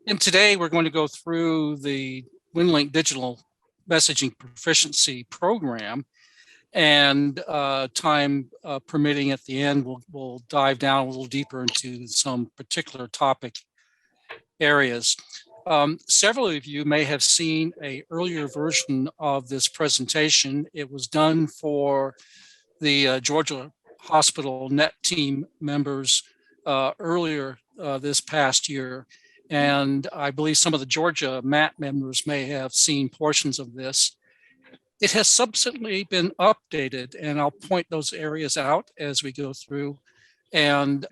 And today we're going to go through the Winlink Digital Messaging Proficiency Program, and time permitting at the end, we'll dive down a little deeper into some particular topic areas. Several of you may have seen an earlier version of this presentation. It was done for the Georgia Hospital Net team members earlier this past year. And I believe some of the Georgia MAT members may have seen portions of this. It has subsequently been updated, and I'll point those areas out as we go through. And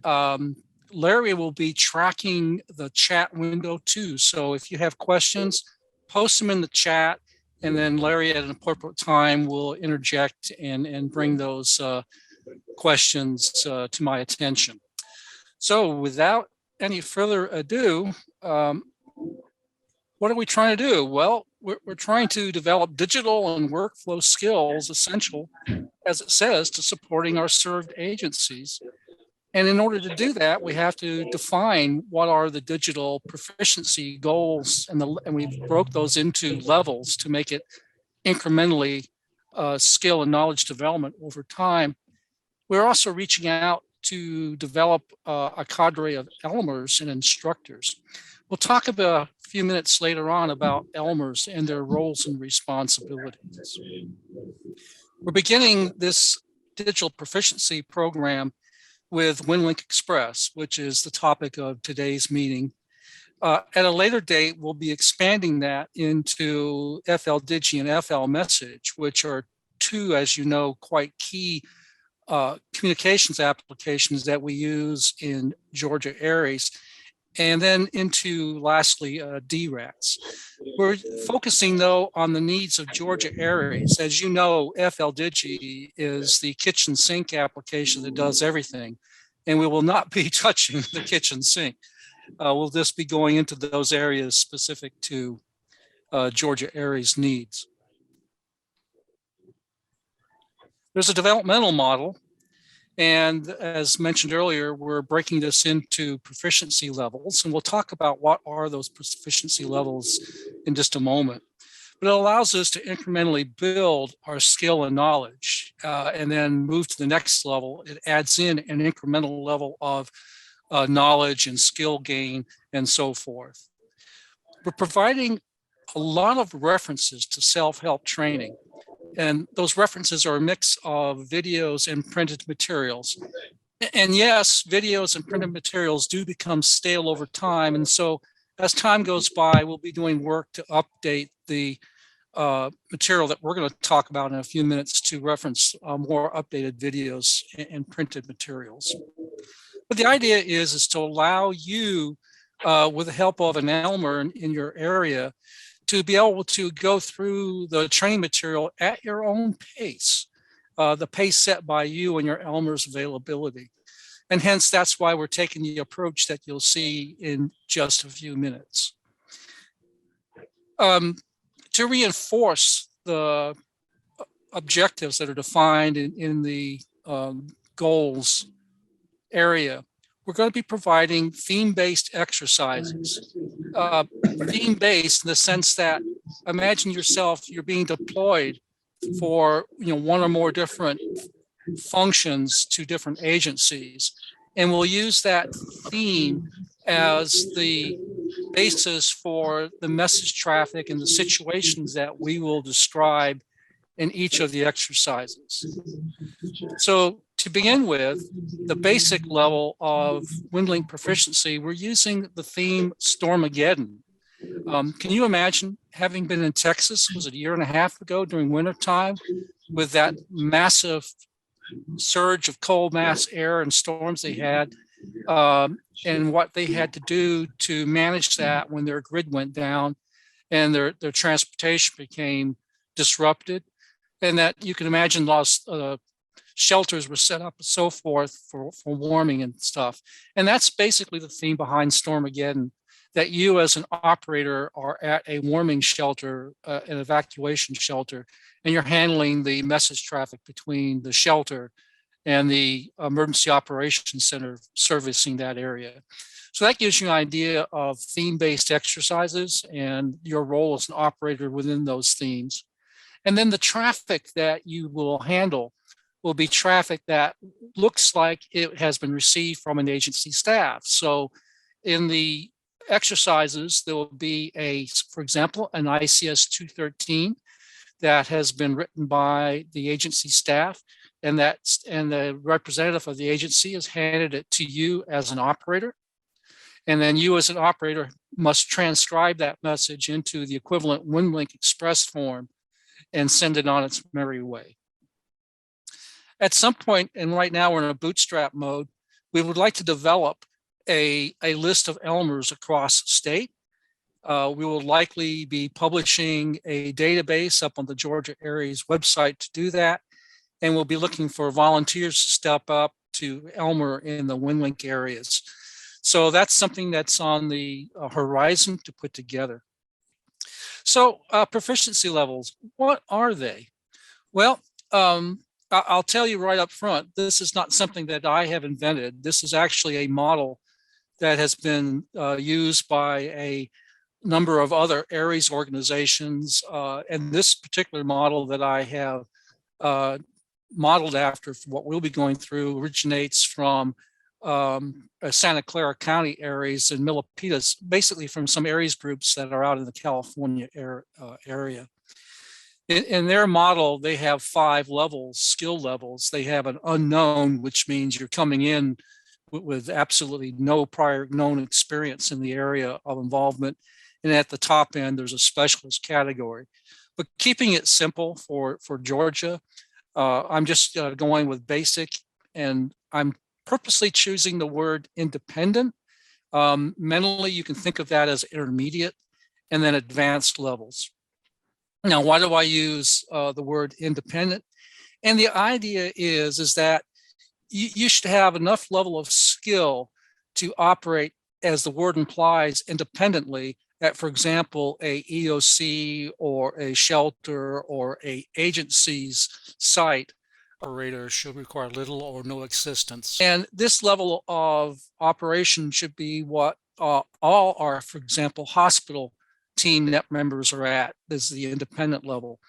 Larry will be tracking the chat window too. So if you have questions, post them in the chat, and then Larry at an appropriate time will interject and bring those questions to my attention. So without any further ado, what are we trying to do? Well, we're trying to develop digital and workflow skills essential, as it says, to supporting our served agencies. And in order to do that, we have to define what are the digital proficiency goals, and we broke those into levels to make it incrementally skill and knowledge development over time. We're also reaching out to develop a cadre of Elmers and instructors. We'll talk about a few minutes later on about Elmers and their roles and responsibilities. We're beginning this digital proficiency program with Winlink Express, which is the topic of today's meeting. At a later date, we'll be expanding that into FL Digi and FL Message, which are two, as you know, quite key communications applications that we use in Georgia Aries, and then into, lastly, DRATs. We're focusing, though, on the needs of Georgia Aries. As you know, FL Digi is the kitchen sink application that does everything, and we will not be touching the kitchen sink. We'll just be going into those areas specific to Georgia Aries needs. There's a developmental model, and as mentioned earlier, we're breaking this into proficiency levels, and we'll talk about what are those proficiency levels in just a moment. But it allows us to incrementally build our skill and knowledge, and then move to the next level. It adds in an incremental level of knowledge and skill gain and so forth. We're providing a lot of references to self-help training. And those references are a mix of videos and printed materials. And yes, videos and printed materials do become stale over time. And so as time goes by, we'll be doing work to update the material that we're going to talk about in a few minutes to reference more updated videos and printed materials. But the idea is to allow you, with the help of an Elmer in your area, to be able to go through the training material at your own pace, the pace set by you and your Elmer's availability. And hence, that's why we're taking the approach that you'll see in just a few minutes. To reinforce the objectives that are defined in the goals area, we're going to be providing theme-based exercises. Theme-based in the sense that imagine yourself, you're being deployed for one or more different functions to different agencies. And we'll use that theme as the basis for the message traffic and the situations that we will describe in each of the exercises. So to begin with, the basic level of Winlink Proficiency, we're using the theme Stormageddon. Can you imagine having been in Texas, was it a year and a half ago during wintertime, with that massive surge of cold mass air and storms they had, and what they had to do to manage that when their grid went down and their transportation became disrupted, and that you can imagine lost shelters were set up and so forth for warming and stuff. And that's basically the theme behind Stormageddon, that you as an operator are at a warming shelter, an evacuation shelter, and you're handling the message traffic between the shelter and the Emergency Operations Center servicing that area. So that gives you an idea of theme-based exercises and your role as an operator within those themes. And then the traffic that you will handle will be traffic that looks like it has been received from an agency staff. So in the exercises, there will be for example, an ICS 213 that has been written by the agency staff, and the representative of the agency has handed it to you as an operator. And then you as an operator must transcribe that message into the equivalent Winlink Express form and send it on its merry way. At some point, and right now we're in a bootstrap mode, we would like to develop a list of Elmers across state. We will likely be publishing a database up on the Georgia Aries website to do that. And we'll be looking for volunteers to step up to Elmer in the Winlink areas. So that's something that's on the horizon to put together. So proficiency levels, what are they? Well, I'll tell you right up front, this is not something that I have invented. This is actually a model that has been used by a number of other Aries organizations. And this particular model that I have modeled after for what we'll be going through originates from Santa Clara County Aries and Milpitas, basically from some Aries groups that are out in the California area. In their model, they have 5 levels, skill levels. They have an unknown, which means you're coming in with absolutely no prior known experience in the area of involvement. And at the top end, there's a specialist category. But keeping it simple for Georgia, I'm just going with basic, and I'm purposely choosing the word independent. Mentally, you can think of that as intermediate and then advanced levels. Now, why do I use the word independent? And the idea is that you should have enough level of skill to operate, as the word implies, independently at, for example, a EOC or a shelter or a agency's site. Operator should require little or no assistance. And this level of operation should be what all our, for example, hospital team net members are at. This is the independent level.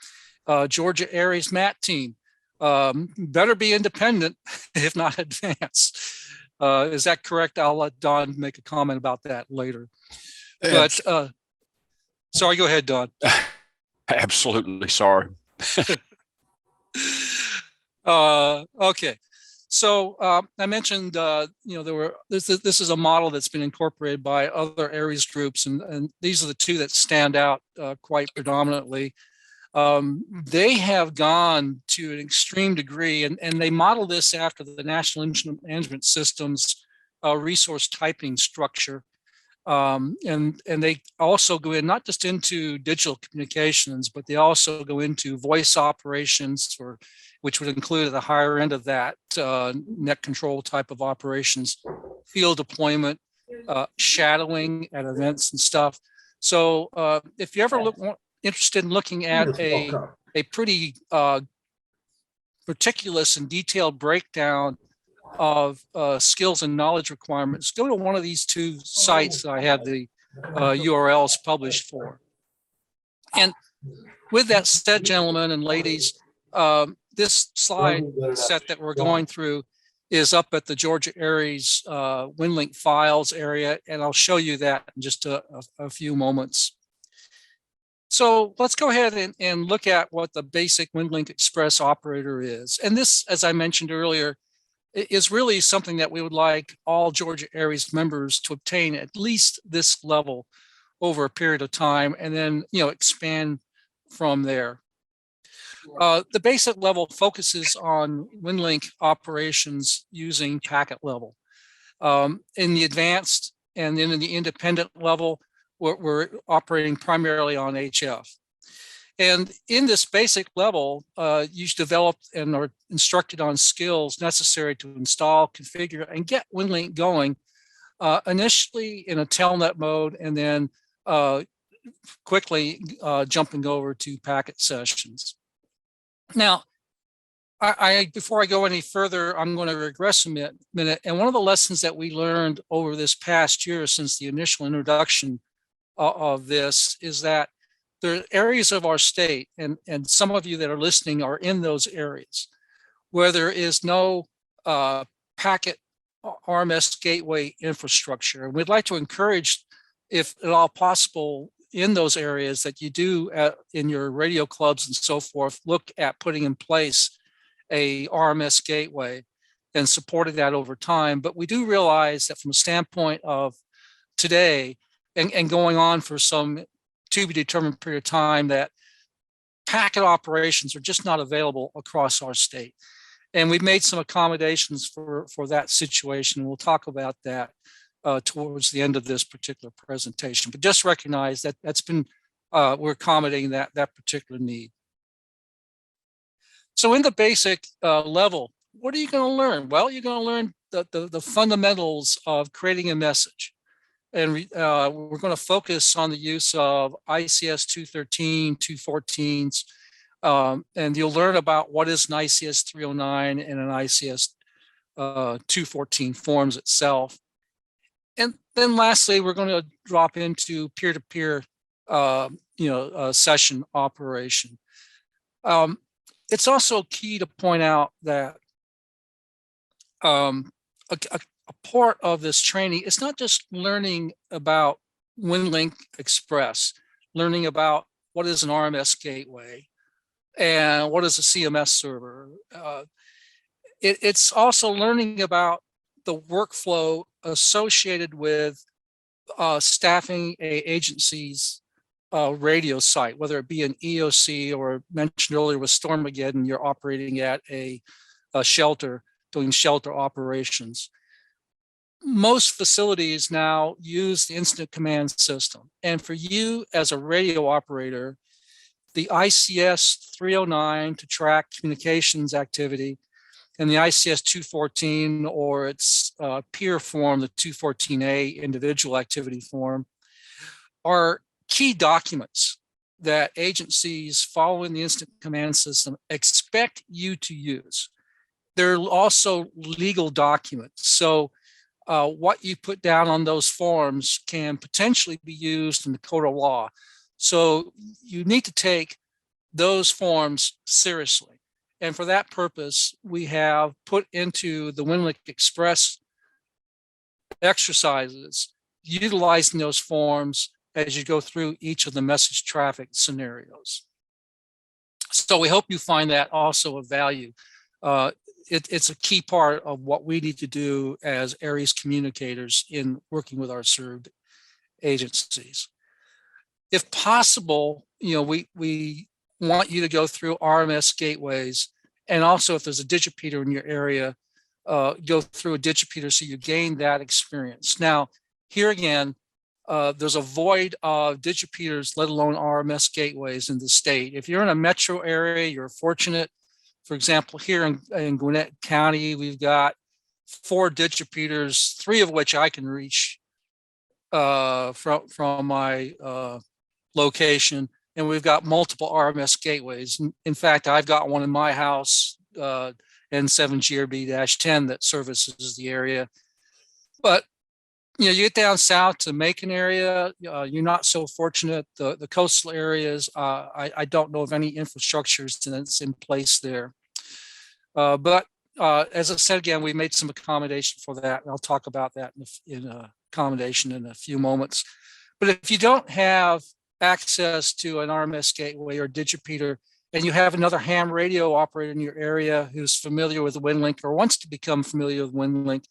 Georgia Aries MAT team better be independent, if not advanced. Is that correct? I'll let Don make a comment about that later. But sorry, go ahead, Don. Absolutely, sorry. Okay. So I mentioned, this is a model that's been incorporated by other Aries groups, and these are the 2 that stand out quite predominantly. They have gone to an extreme degree, and they model this after the National Instrument Management System's resource typing structure. And they also go in not just into digital communications, but they also go into voice operations, which would include at the higher end of that net control type of operations, field deployment, shadowing at events and stuff. So if you ever interested in looking at a pretty meticulous and detailed breakdown of skills and knowledge requirements, go to one of these 2 sites that I have the URLs published for. And with that said, gentlemen and ladies, this slide set that we're going through is up at the Georgia Aries Winlink files area, and I'll show you that in just a few moments. So let's go ahead and look at what the basic Winlink Express operator is. And this, as I mentioned earlier, is really something that we would like all Georgia Aries members to obtain at least this level over a period of time, and then expand from there. The basic level focuses on Winlink operations using packet level. In the advanced and then in the independent level, we're operating primarily on HF. And in this basic level, you develop and are instructed on skills necessary to install, configure, and get Winlink going, initially in a telnet mode, and then quickly jumping over to packet sessions. Now, Before I go any further, I'm going to regress a minute. And one of the lessons that we learned over this past year since the initial introduction of this is that there are areas of our state, and some of you that are listening are in those areas, where there is no packet RMS gateway infrastructure. And we'd like to encourage, if at all possible, in those areas that you do in your radio clubs and so forth, look at putting in place a RMS gateway and supporting that over time. But we do realize that from a standpoint of today and going on for some to be determined period of time, that packet operations are just not available across our state. And we've made some accommodations for that situation. We'll talk about that towards the end of this particular presentation. But just recognize that we're accommodating that particular need. So in the basic level, what are you going to learn? Well, you're going to learn the fundamentals of creating a message. And we're going to focus on the use of ICS 213, 214s, and you'll learn about what is an ICS 309 and an ICS 214 forms itself. And then lastly, we're going to drop into peer-to-peer session operation. It's also key to point out that a part of this training, it's not just learning about Winlink Express, learning about what is an RMS gateway and what is a CMS server. It's also learning about the workflow associated with staffing a agency's radio site, whether it be an EOC or mentioned earlier with Stormageddon, you're operating at a shelter, doing shelter operations. Most facilities now use the incident command system. And for you as a radio operator, the ICS 309 to track communications activity and the ICS 214 or its peer form, the 214A individual activity form, are key documents that agencies following the incident command system expect you to use. They're also legal documents. So what you put down on those forms can potentially be used in the code of law. So you need to take those forms seriously. And for that purpose, we have put into the Winlink Express exercises, utilizing those forms as you go through each of the message traffic scenarios. So we hope you find that also of value. It's a key part of what we need to do as Aries communicators in working with our served agencies. If possible, we want you to go through RMS gateways, and also if there's a digipeater in your area, go through a digipeater so you gain that experience. Now, here again, there's a void of digipeaters, let alone RMS gateways in the state. If you're in a metro area, you're fortunate. For example, here in Gwinnett County, we've got 4 digipeaters, 3 of which I can reach from my location, and we've got multiple RMS gateways. In fact, I've got one in my house, N7GRB-10, that services the area. But you get down south to Macon area, you're not so fortunate. The coastal areas, I don't know of any infrastructures that's in place there. But as I said again, we made some accommodation for that, and I'll talk about that in accommodation in a few moments. But if you don't have access to an RMS gateway or digipeater, and you have another ham radio operator in your area who's familiar with Winlink or wants to become familiar with Winlink,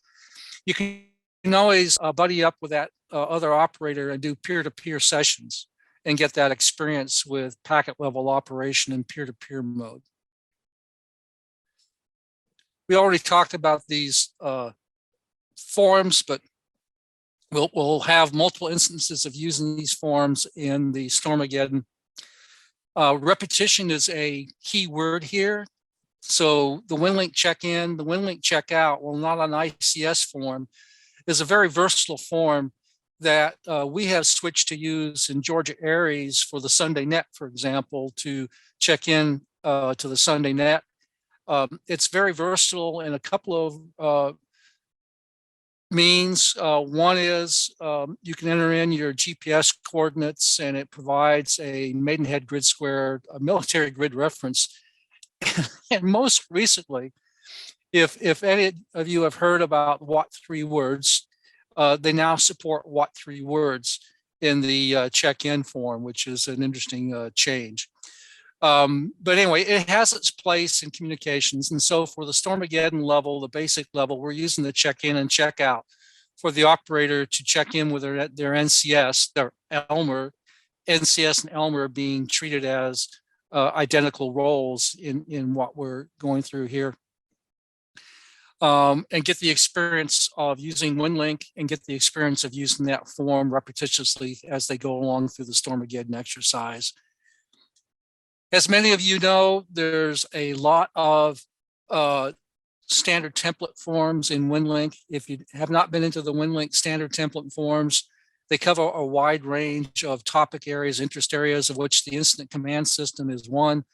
you can always buddy up with that other operator and do peer-to-peer sessions and get that experience with packet level operation in peer-to-peer mode. We already talked about these forms, but we'll have multiple instances of using these forms in the Stormageddon. Repetition is a key word here. So the Winlink check-in, the Winlink check-out, well, not an ICS form, is a very versatile form that we have switched to use in Georgia Aries for the Sunday net, for example, to check in to the Sunday net. It's very versatile in a couple of means. One is you can enter in your GPS coordinates, and it provides a Maidenhead grid square, a military grid reference. And most recently, if any of you have heard about Watt 3 words, they now support Watt 3 words in the check-in form, which is an interesting change. But anyway, it has its place in communications. And so for the Stormageddon level, the basic level, we're using the check-in and check-out for the operator to check in with their NCS, their Elmer, NCS and Elmer being treated as identical roles in what we're going through here. And get the experience of using Winlink and get the experience of using that form repetitiously as they go along through the Stormageddon exercise. As many of you know, there's a lot of standard template forms in Winlink. If you have not been into the Winlink standard template forms, they cover a wide range of topic areas, interest areas, of which the incident command system is one.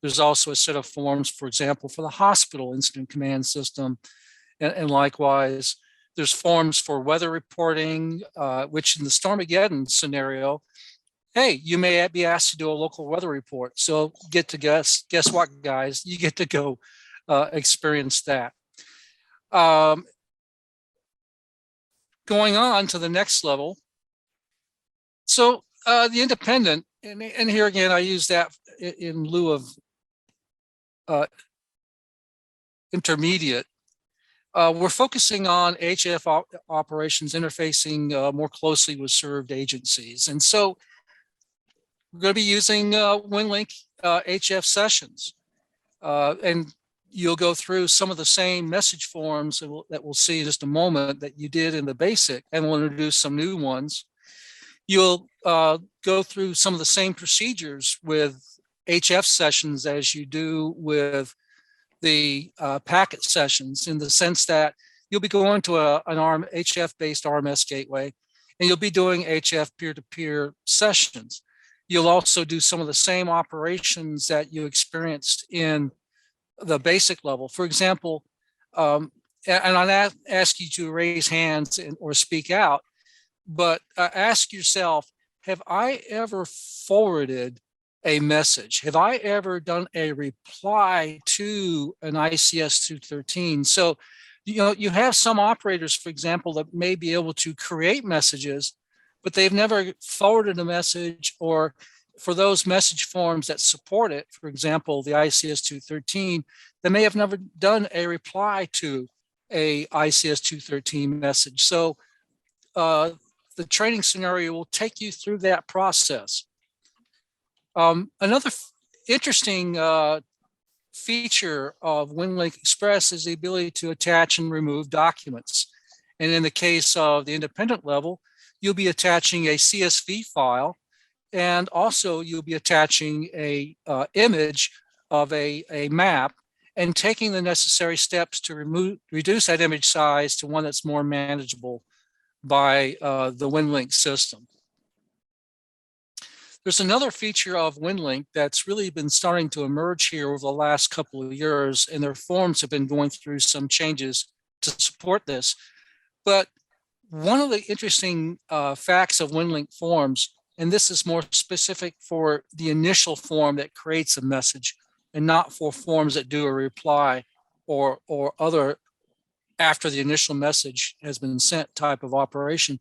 There's also a set of forms, for example, for the hospital incident command system. And likewise, there's forms for weather reporting, which in the Stormageddon scenario, hey, you may be asked to do a local weather report. So get to guess what, guys? You get to go experience that. Going on to the next level. So the independent, and here again, I use that in lieu of intermediate. We're focusing on HF operations interfacing more closely with served agencies. And so we're going to be using Winlink HF sessions. And you'll go through some of the same message forms that we'll see in just a moment that you did in the basic, and we'll introduce some new ones. You'll go through some of the same procedures with HF sessions as you do with the packet sessions, in the sense that you'll be going to an HF-based RMS gateway, and you'll be doing HF peer-to-peer sessions. You'll also do some of the same operations that you experienced in the basic level. For example, and I'll ask you to raise hands or speak out, but ask yourself, have I ever forwarded a message? Have I ever done a reply to an ICS 213? So, you have some operators, for example, that may be able to create messages, but they've never forwarded a message, or for those message forms that support it, for example, the ICS 213, they may have never done a reply to a ICS 213 message. So the training scenario will take you through that process. Another interesting feature of Winlink Express is the ability to attach and remove documents. And in the case of the independent level, you'll be attaching a CSV file, and also you'll be attaching a image of a map and taking the necessary steps to reduce that image size to one that's more manageable by the Winlink system. There's another feature of Winlink that's really been starting to emerge here over the last couple of years, and their forms have been going through some changes to support this. But one of the interesting facts of Winlink forms, and this is more specific for the initial form that creates a message and not for forms that do a reply or other after the initial message has been sent type of operation.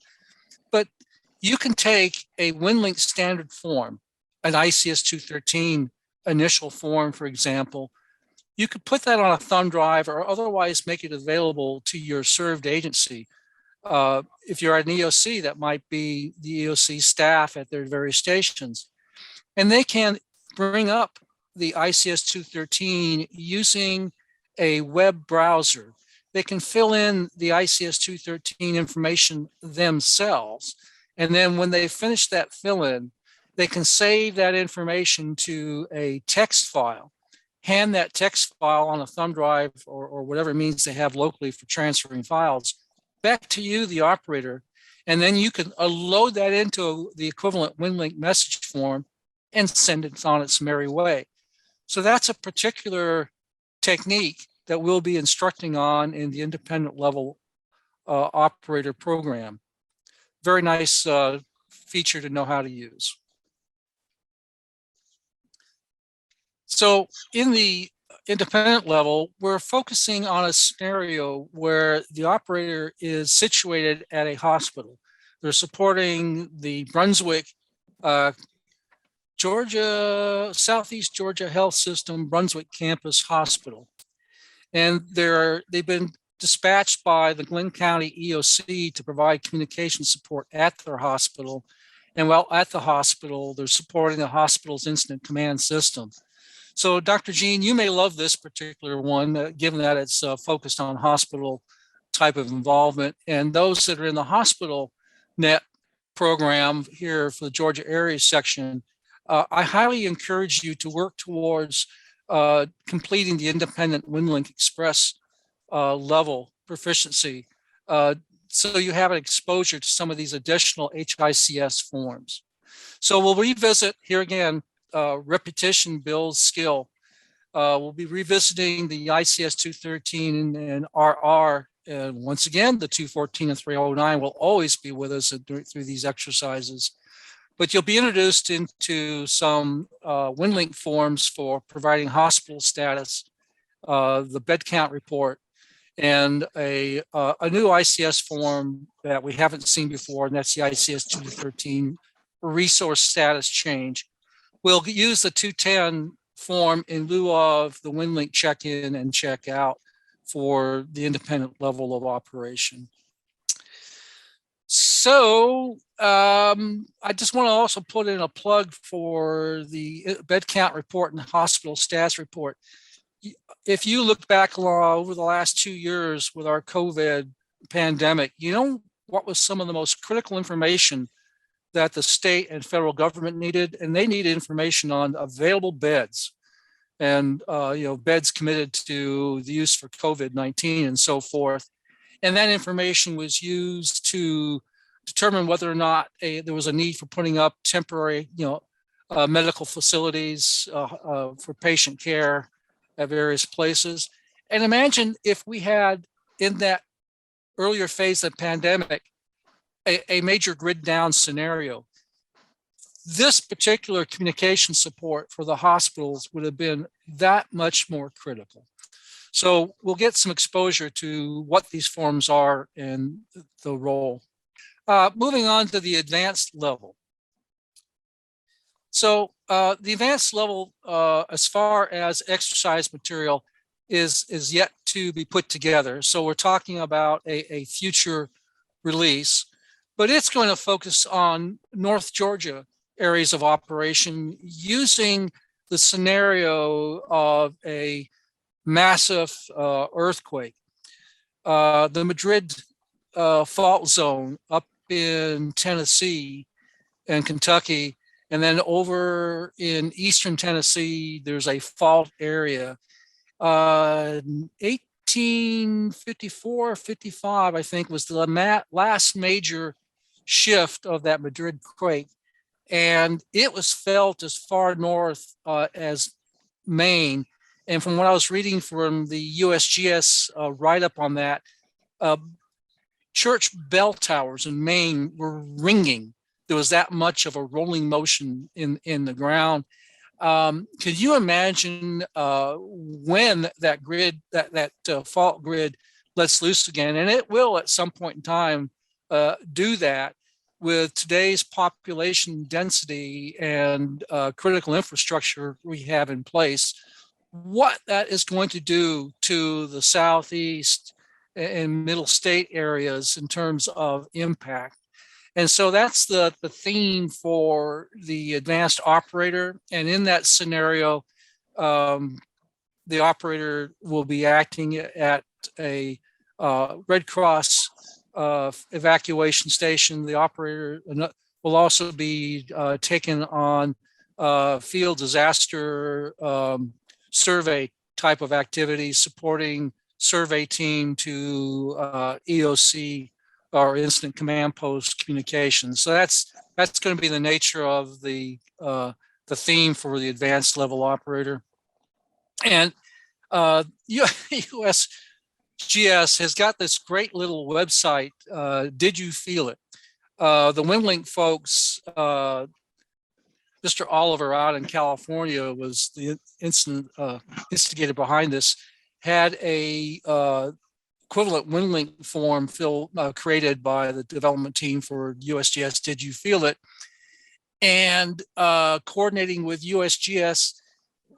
But you can take a Winlink standard form, an ICS 213 initial form, for example. You could put that on a thumb drive or otherwise make it available to your served agency. If you're at an EOC, that might be the EOC staff at their various stations. And they can bring up the ICS 213 using a web browser. They can fill in the ICS 213 information themselves. And then when they finish that fill-in, they can save that information to a text file, hand that text file on a thumb drive or whatever means they have locally for transferring files back to you, the operator, and then you can load that into the equivalent Winlink message form and send it on its merry way. So that's a particular technique that we'll be instructing on in the independent level operator program. Very nice feature to know how to use. So in the independent level, we're focusing on a scenario where the operator is situated at a hospital. They're supporting the Brunswick, Southeast Georgia Health System, Brunswick Campus Hospital. And they've been dispatched by the Glenn County EOC to provide communication support at their hospital. And while at the hospital, they're supporting the hospital's incident command system. So Dr. Jean, you may love this particular one, given that it's focused on hospital type of involvement. And those that are in the hospital net program here for the Georgia Aries section, I highly encourage you to work towards completing the independent Winlink Express level proficiency. So you have an exposure to some of these additional HICS forms. So we'll revisit here again, repetition builds skill. We'll be revisiting the ICS 213 and RR. And once again, the 214 and 309 will always be with us through these exercises. But you'll be introduced into some Winlink forms for providing hospital status, the bed count report, and a new ICS form that we haven't seen before, and that's the ICS 213 resource status change. We'll use the 210 form in lieu of the Winlink check-in and check-out for the independent level of operation. So I just want to also put in a plug for the bed count report and hospital status report. If you look back over the last 2 years with our COVID pandemic, you know what was some of the most critical information that the state and federal government needed? And they needed information on available beds and beds committed to the use for COVID-19 and so forth. And that information was used to determine whether or not there was a need for putting up temporary, medical facilities for patient care at various places. And imagine if we had, in that earlier phase of the pandemic, a major grid down scenario. This particular communication support for the hospitals would have been that much more critical. So we'll get some exposure to what these forms are and the role. Moving on to the advanced level. So the advanced level, as far as exercise material, is yet to be put together. So we're talking about a future release, but it's going to focus on North Georgia areas of operation using the scenario of a massive earthquake. The Madrid fault zone up in Tennessee and Kentucky, and then over in eastern Tennessee, there's a fault area. 1854, 55, I think, was the last major shift of that Madrid quake. And it was felt as far north as Maine. And from what I was reading from the USGS write-up on that, church bell towers in Maine were ringing. There was that much of a rolling motion in the ground. Could you imagine when that grid, that fault grid lets loose again? And it will at some point in time do that with today's population density and critical infrastructure we have in place. What that is going to do to the Southeast and middle state areas in terms of impact. And so that's the theme for the advanced operator. And in that scenario, the operator will be acting at a Red Cross evacuation station. The operator will also be taken on field disaster survey type of activities, supporting survey team to EOC or incident command post communications. So that's going to be the nature of the theme for the advanced level operator. And USGS has got this great little website. Did you feel it? The Winlink folks, Mr. Oliver out in California was the instigator behind this, had a equivalent Winlink form created by the development team for USGS. Did you feel it? And coordinating with USGS,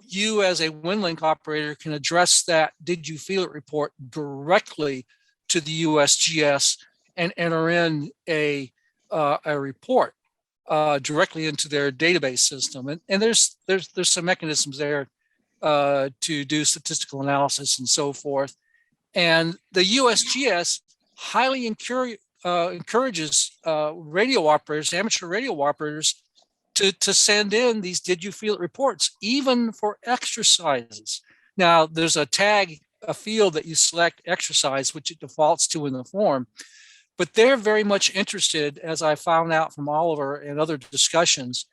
you as a Winlink operator can address that did you feel it report directly to the USGS and enter in a report directly into their database system. And there's some mechanisms there to do statistical analysis and so forth. And the USGS highly encourages radio operators, amateur radio operators, to send in these did you feel it reports, even for exercises. Now, there's a field that you select exercise, which it defaults to in the form, but they're very much interested, as I found out from Oliver and other discussions,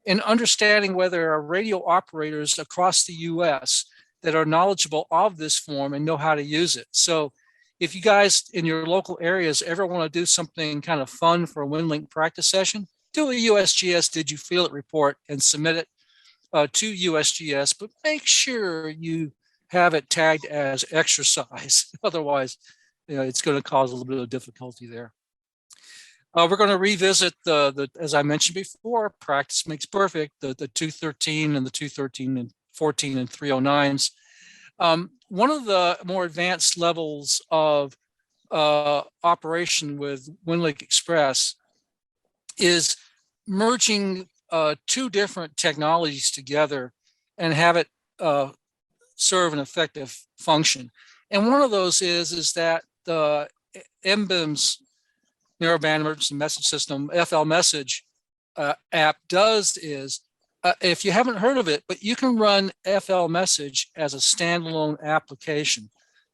in understanding whether there are radio operators across the US that are knowledgeable of this form and know how to use it. So if you guys in your local areas ever want to do something kind of fun for a Winlink practice session, do a USGS did you feel it report and submit it to USGS, but make sure you have it tagged as exercise. Otherwise, it's going to cause a little bit of difficulty there. We're going to revisit as I mentioned before, practice makes perfect, the 213 and the 213 and 14 and 309s. One of the more advanced levels of operation with Winlink Express is merging two different technologies together and have it serve an effective function. And one of those is that the MBIMS Narrowband Emergency Message System FL Message app does is, if you haven't heard of it, but you can run FL Message as a standalone application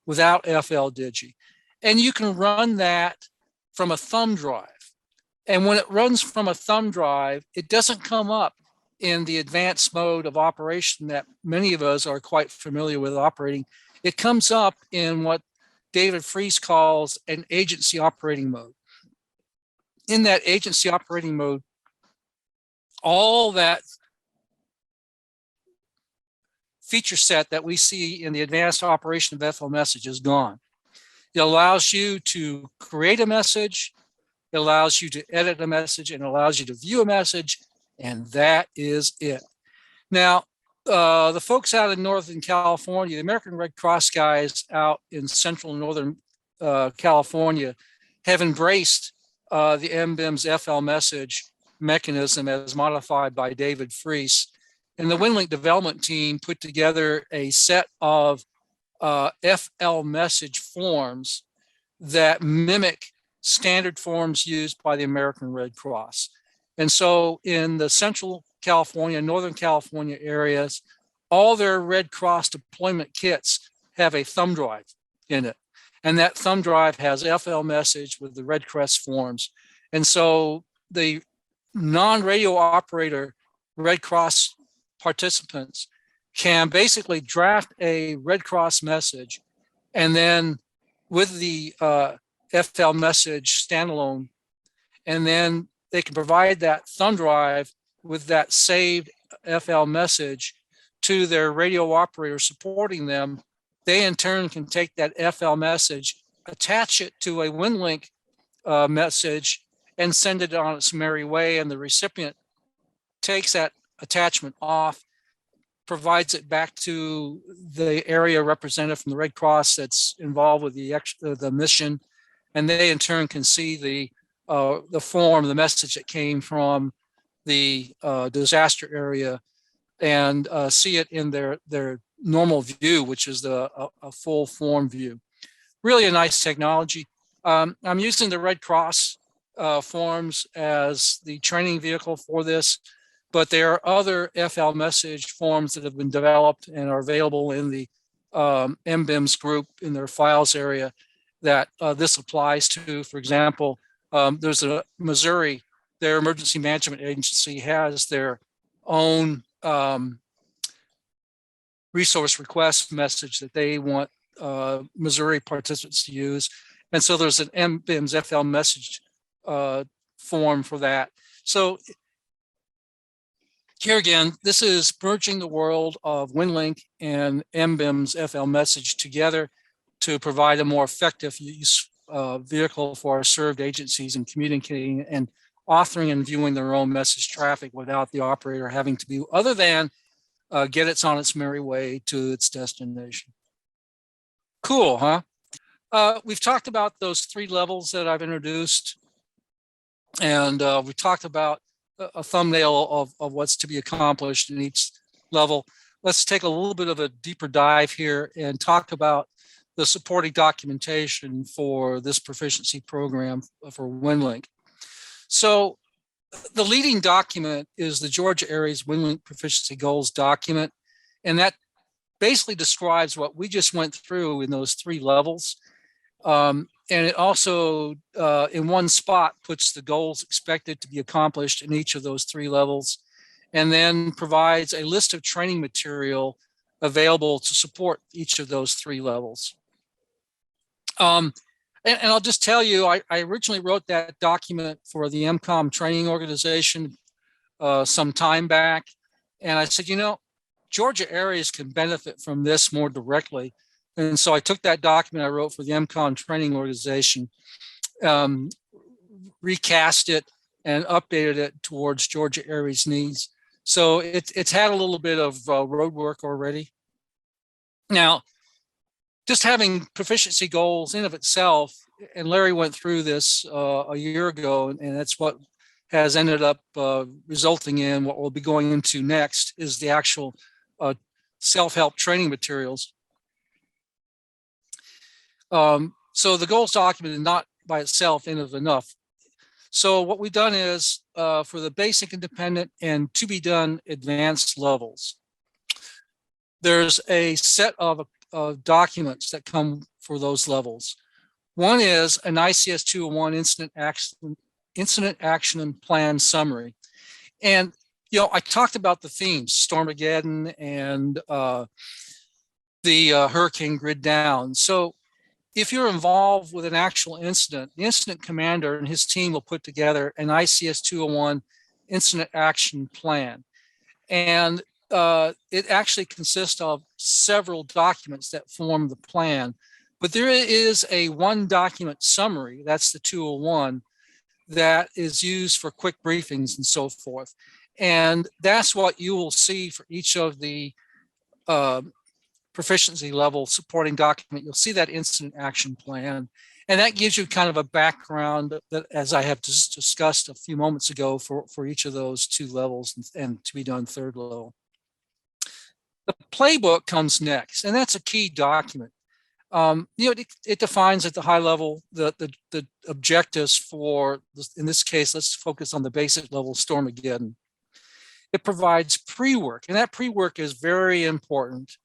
without FL Digi. And you can run that from a thumb drive. And when it runs from a thumb drive, it doesn't come up in the advanced mode of operation that many of us are quite familiar with operating. It comes up in what David Fries calls an agency operating mode. In that agency operating mode, all that feature set that we see in the advanced operation of FL Message is gone. It allows you to create a message, it allows you to edit a message, and it allows you to view a message, and that is it. Now, the folks out in Northern California, the American Red Cross guys out in Central and Northern California have embraced the MBIMS FL Message mechanism as modified by David Fries. And the Winlink development team put together a set of FL Message forms that mimic standard forms used by the American Red Cross. And so in the Central California, Northern California areas, all their Red Cross deployment kits have a thumb drive in it. And that thumb drive has FL Message with the Red Cross forms. And so the non-radio operator Red Cross participants can basically draft a Red Cross message, and then with the FL Message standalone, and then they can provide that thumb drive with that saved FL Message to their radio operator supporting them. They in turn can take that FL Message, attach it to a Winlink message, and send it on its merry way, and the recipient takes that attachment off, provides it back to the area representative from the Red Cross that's involved with the mission, and they in turn can see the form, the message that came from the disaster area, and see it in their normal view, which is a full form view. Really a nice technology. I'm using the Red Cross forms as the training vehicle for this, but there are other FL Message forms that have been developed and are available in the MBIMS group in their files area that this applies to. For example, there's a Missouri, their emergency management agency has their own resource request message that they want Missouri participants to use. And so there's an MBIMS FL message form for that. So here again, this is merging the world of Winlink and MBIMS FL message together to provide a more effective use vehicle for our served agencies in communicating and authoring and viewing their own message traffic without the operator having to be other than get it on its merry way to its destination. Cool, huh? We've talked about those 3 levels that I've introduced, and we talked about a thumbnail of what's to be accomplished in each level. Let's take a little bit of a deeper dive here and talk about the supporting documentation for this proficiency program for Winlink. So the leading document is the Georgia Aries Winlink Proficiency Goals document, and that basically describes what we just went through in those 3 levels. And it also, in one spot, puts the goals expected to be accomplished in each of those 3 levels, and then provides a list of training material available to support each of those 3 levels. And I'll just tell you, I originally wrote that document for the MCOM training organization some time back. And I said, you know, Georgia Aries can benefit from this more directly. And so I took that document I wrote for the MCOM training organization, recast it, and updated it towards Georgia Aries needs. So it's had a little bit of road work already. Now, just having proficiency goals in of itself, and Larry went through this a year ago, and that's what has ended up resulting in what we'll be going into next is the actual self-help training materials. So the goals document is not by itself in of enough. So what we've done is for the basic, independent, and to be done advanced levels, there's a set of documents that come for those levels. One is an ICS 201 incident action plan summary. And, you know, I talked about the themes, Stormageddon and the hurricane grid down. So if you're involved with an actual incident, the incident commander and his team will put together an ICS 201 incident action plan. And it actually consists of several documents that form the plan. But there is a 1 document summary, that's the 201, that is used for quick briefings and so forth. And that's what you will see for each of the proficiency level supporting document. You'll see that incident action plan. And that gives you kind of a background that, as I have just discussed a few moments ago, for each of those 2 levels and to be done 3rd level. The playbook comes next, and that's a key document. You know, it defines at the high level the objectives for, in this case, let's focus on the basic level Stormageddon. It provides pre-work, and that pre-work is very important.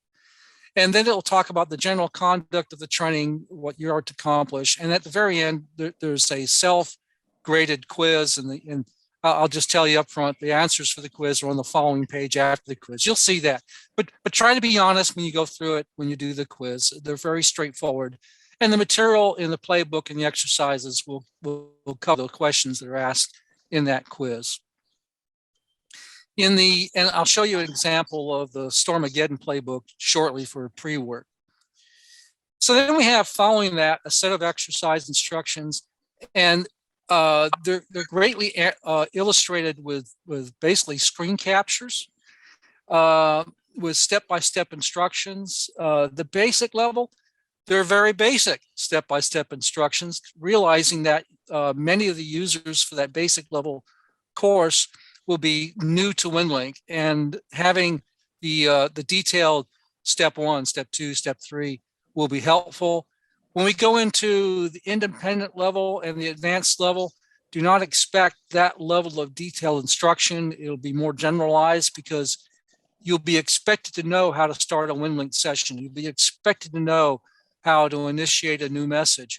And then it'll talk about the general conduct of the training, what you are to accomplish. And at the very end, there's a self-graded quiz, and I'll just tell you up front, the answers for the quiz are on the following page after the quiz. You'll see that. But try to be honest when you go through it, when you do the quiz. They're very straightforward. And the material in the playbook and the exercises will cover the questions that are asked in that quiz. And I'll show you an example of the Stormageddon playbook shortly for pre-work. So then we have, following that, a set of exercise instructions, and they're greatly illustrated with basically screen captures, with step-by-step instructions. The basic level, they're very basic step-by-step instructions, realizing that many of the users for that basic level course will be new to Winlink, and having the detailed step 1, step 2, step 3 will be helpful. When we go into the independent level and the advanced level, do not expect that level of detailed instruction. It'll be more generalized because you'll be expected to know how to start a Winlink session. You'll be expected to know how to initiate a new message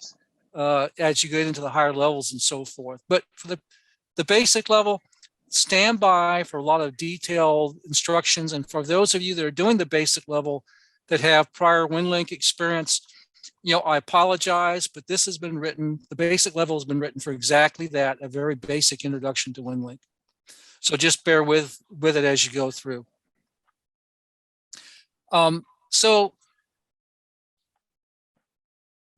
as you get into the higher levels and so forth. But for the basic level, stand by for a lot of detailed instructions. And for those of you that are doing the basic level that have prior Winlink experience, I apologize, but this has been written, the basic level has been written for exactly that, a very basic introduction to Winlink. So just bear with it as you go through. So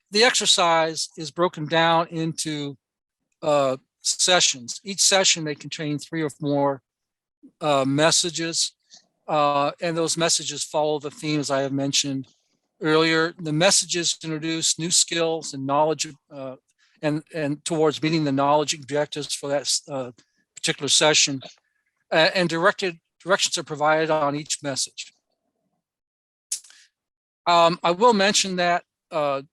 the exercise is broken down into sessions. Each session may contain 3 or more messages, and those messages follow the themes I have mentioned earlier. The messages introduce new skills and knowledge, and towards meeting the knowledge objectives for that particular session, and directions are provided on each message. I will mention that a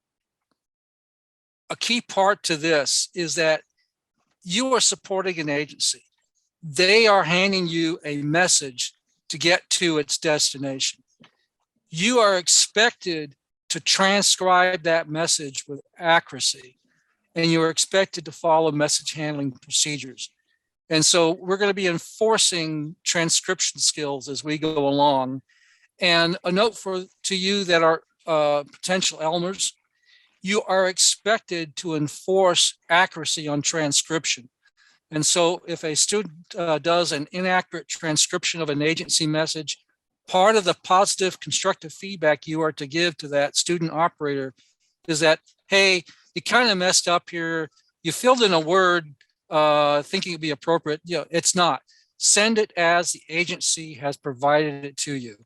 key part to this is that you are supporting an agency. They are handing you a message to get to its destination. You are expected to transcribe that message with accuracy, and you are expected to follow message handling procedures. And so we're going to be enforcing transcription skills as we go along. And a note to you that are potential Elmers, you are expected to enforce accuracy on transcription. And so if a student does an inaccurate transcription of an agency message, part of the positive constructive feedback you are to give to that student operator is that, hey, you kind of messed up here. You filled in a word thinking it'd be appropriate. It's not. Send it as the agency has provided it to you.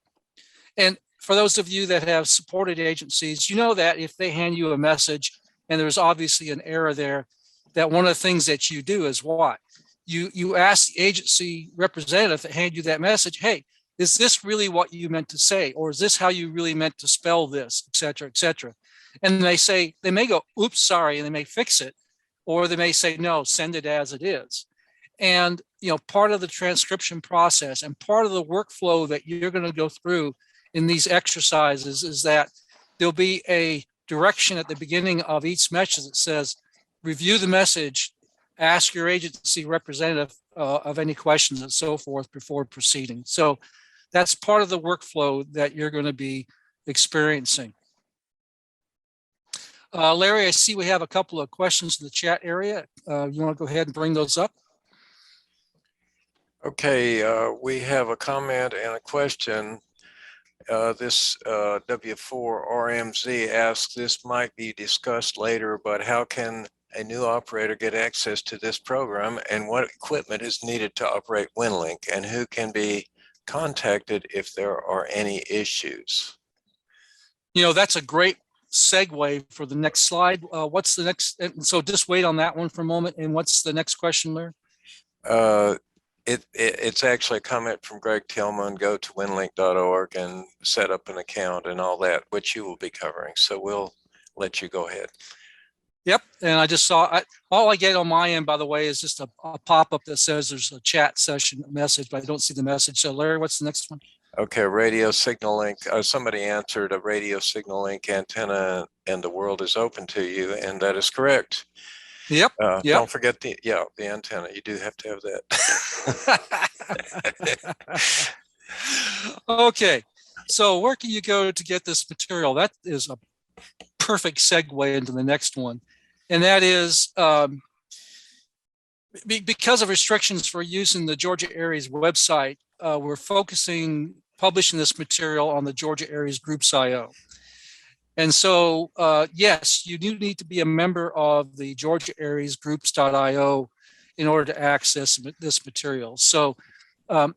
And for those of you that have supported agencies, you know that if they hand you a message and there's obviously an error there, that one of the things that you do is what? You ask the agency representative that handed you that message, hey, is this really what you meant to say? Or is this how you really meant to spell this, et cetera, et cetera? And they may go, oops, sorry, and they may fix it. Or they may say, no, send it as it is. And, part of the transcription process and part of the workflow that you're going to go through in these exercises is that there'll be a direction at the beginning of each message that says, review the message, ask your agency representative of any questions and so forth before proceeding. So that's part of the workflow that you're going to be experiencing. Larry, I see we have a couple of questions in the chat area. You want to go ahead and bring those up? Okay, we have a comment and a question. This W4RMZ asks, this might be discussed later, but how can a new operator get access to this program, and what equipment is needed to operate Winlink, and who can be contacted if there are any issues? That's a great segue for the next slide. What's the next? So just wait on that one for a moment. And what's the next question, Larry? It's actually a comment from Greg Tillman. Go to winlink.org and set up an account and all that, which you will be covering. So we'll let you go ahead. Yep. And I just saw, all I get on my end, by the way, is just a pop-up that says there's a chat session message, but I don't see the message. So Larry, what's the next one? Okay, radio signal link. Somebody answered a radio signal link antenna and the world is open to you, and that is correct. Yep. Yep. Don't forget the antenna. You do have to have that. Okay. So where can you go to get this material? That is a perfect segue into the next one. And that is because of restrictions for using the Georgia Aries website, we're publishing this material on the Georgia Aries Groups IO. And so, yes, you do need to be a member of the Georgia Aries Groups.io in order to access this material. So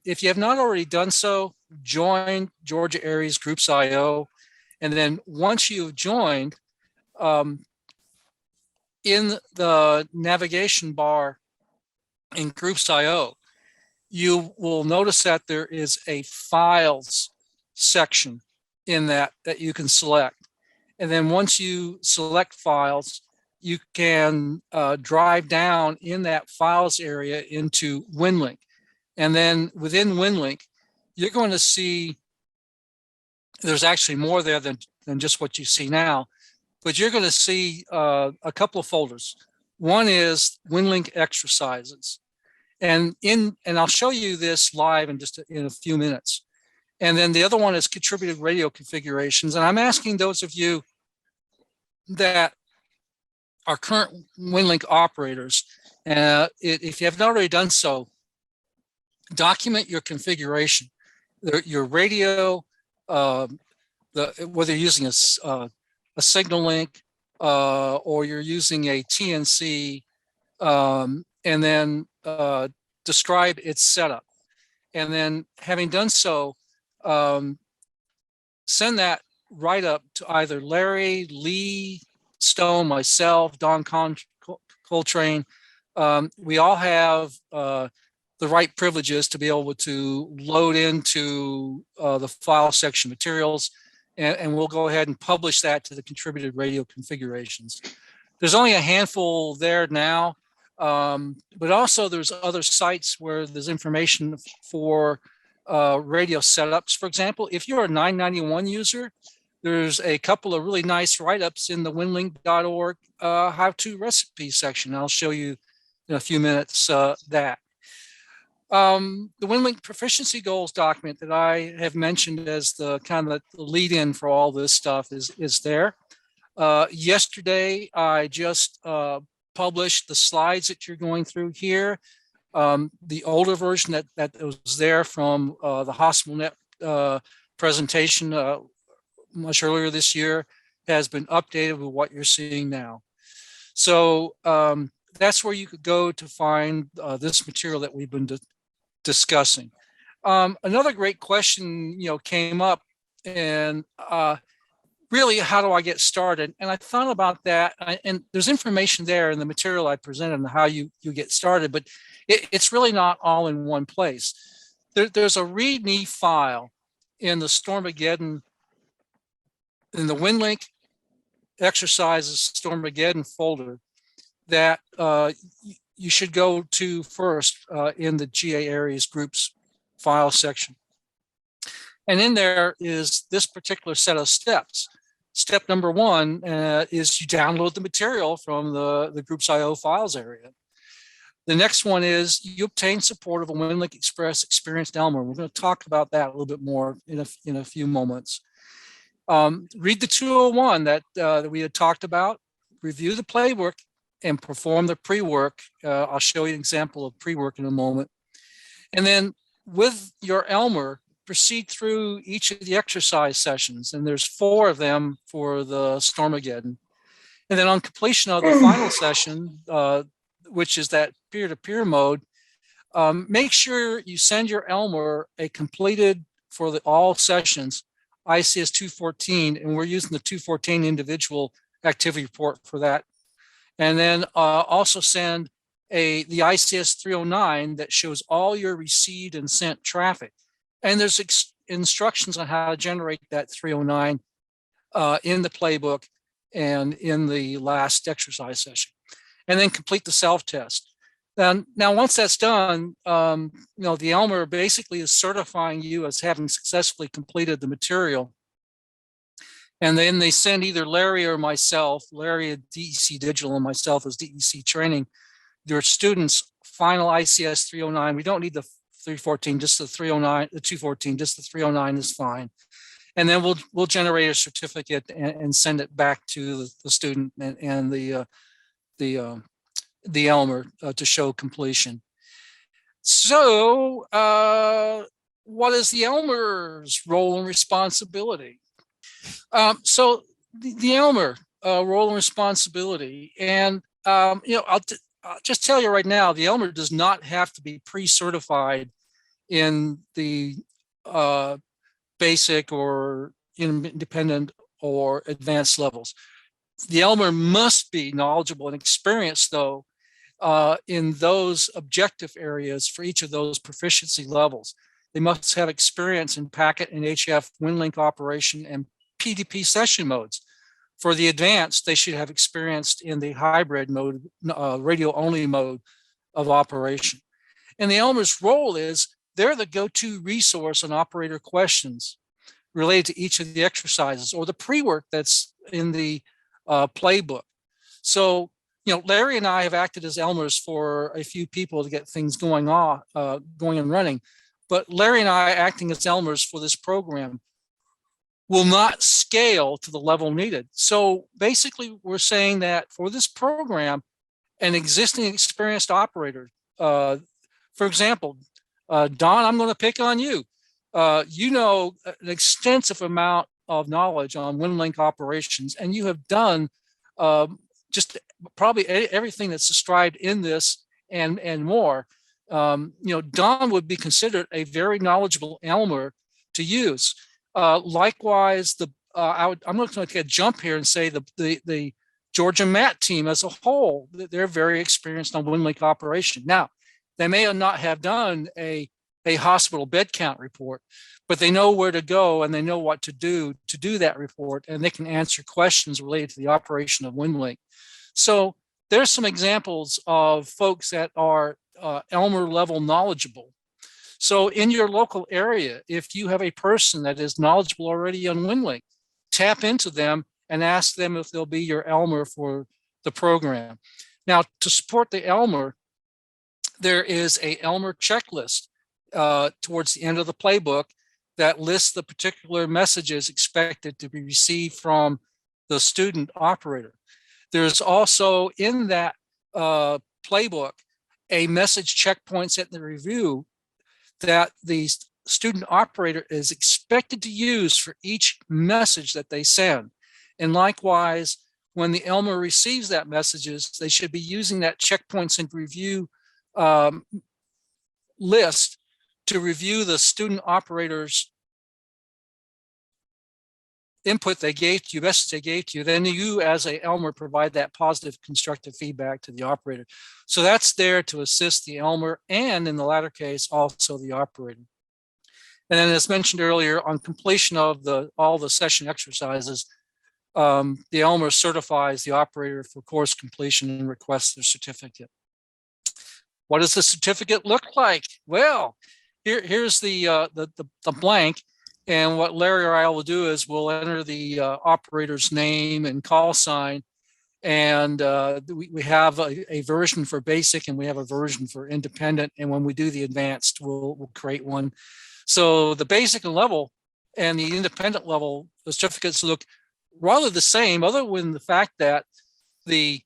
if you have not already done so, join Georgia Aries Groups.io. And then once you've joined, in the navigation bar in Groups.io, you will notice that there is a files section in that you can select. And then once you select files, you can drive down in that files area into Winlink. And then within Winlink, you're going to see there's actually more there than just what you see now, but you're going to see a couple of folders. One is Winlink exercises. And I'll show you this live in just in a few minutes. And then the other one is contributed radio configurations. And I'm asking those of you that are current Winlink operators, if you have not already done so, document your configuration, your radio, whether you're using a signal link or you're using a TNC, and then describe its setup. And then having done so, send that right up to either Larry, Lee, Stone, myself, Don Coltrane. We all have the right privileges to be able to load into the file section materials, and we'll go ahead and publish that to the contributed radio configurations. There's only a handful there now, but also there's other sites where there's information for radio setups. For example, if you're a 991 user, there's a couple of really nice write-ups in the winlink.org how-to recipe section. I'll show you in a few minutes that. The Winlink Proficiency Goals document that I have mentioned as the kind of the lead-in for all this stuff is there. Yesterday, I just published the slides that you're going through here. The older version that was there from the HospitalNet presentation much earlier this year has been updated with what you're seeing now. So that's where you could go to find this material that we've been discussing. Another great question, came up, and really, how do I get started? And I thought about that, and there's information there in the material I presented on how you get started, but it's really not all in one place. There's a README file in the Stormageddon, in the Winlink exercises Stormageddon folder that you should go to first in the GAARES groups file section. And in there is this particular set of steps. Step number one is you download the material from the Groups IO files area. The next one is you obtain support of a Winlink Express experienced Elmer. We're going to talk about that a little bit more in a few moments. Read the 201 that we had talked about, review the playbook, and perform the pre-work. I'll show you an example of pre-work in a moment. And then with your Elmer, proceed through each of the exercise sessions. And there's 4 of them for the Stormageddon. And then on completion of the final session, which is that peer-to-peer mode, make sure you send your Elmer a completed, for all sessions, ICS 214, and we're using the 214 individual activity report for that. And then also send the ICS 309 that shows all your received and sent traffic. And there's instructions on how to generate that 309 in the playbook and in the last exercise session. And then complete the self-test. Now, once that's done, the Elmer basically is certifying you as having successfully completed the material. And then they send either Larry or myself, Larry at DEC Digital and myself as DEC Training, your students' final ICS 309. We don't need the 314, just the 309, the 214, just the 309 is fine. And then we'll generate a certificate and send it back to the student and the Elmer to show completion. So what is the Elmer's role and responsibility? So the Elmer role and responsibility, and I'll just tell you right now, the Elmer does not have to be pre-certified in the basic or independent or advanced levels. The Elmer must be knowledgeable and experienced, though, in those objective areas for each of those proficiency levels. They must have experience in packet and HF Winlink operation and PDP session modes. For the advanced, they should have experienced in the hybrid mode, radio-only mode of operation. And the Elmer's role is they're the go-to resource on operator questions related to each of the exercises or the pre-work that's in the playbook. So Larry and I have acted as Elmers for a few people to get things going and running, but Larry and I acting as Elmers for this program will not scale to the level needed. So basically, we're saying that for this program, an existing experienced operator, for example, Don, I'm going to pick on you. You know an extensive amount of knowledge on Winlink operations, and you have done just probably everything that's described in this and more. Don would be considered a very knowledgeable Elmer to use. Likewise, I'm going to take a jump here and say the Georgia MAT team as a whole, they're very experienced on Winlink operation. Now, they may not have done a hospital bed count report, but they know where to go and they know what to do that report, and they can answer questions related to the operation of Winlink. So there's some examples of folks that are Elmer level knowledgeable. So in your local area, if you have a person that is knowledgeable already on Winlink, tap into them and ask them if they'll be your Elmer for the program. Now, to support the Elmer, there is a Elmer checklist towards the end of the playbook that lists the particular messages expected to be received from the student operator. There's also in that playbook a message checkpoints at the review that the student operator is expected to use for each message that they send. And likewise, when the Elmer receives that messages, they should be using that checkpoints and review list to review the student operator's input they gave to you, message they gave to you. Then you as a Elmer provide that positive constructive feedback to the operator. So that's there to assist the Elmer and in the latter case, also the operator. And then as mentioned earlier, on completion of all the session exercises, the Elmer certifies the operator for course completion and requests their certificate. What does the certificate look like? Well, here's the blank. And what Larry or I will do is we'll enter the operator's name and call sign. And we have a version for basic and we have a version for independent. And when we do the advanced, we'll create one. So the basic level and the independent level, the certificates look rather the same, other than the fact that the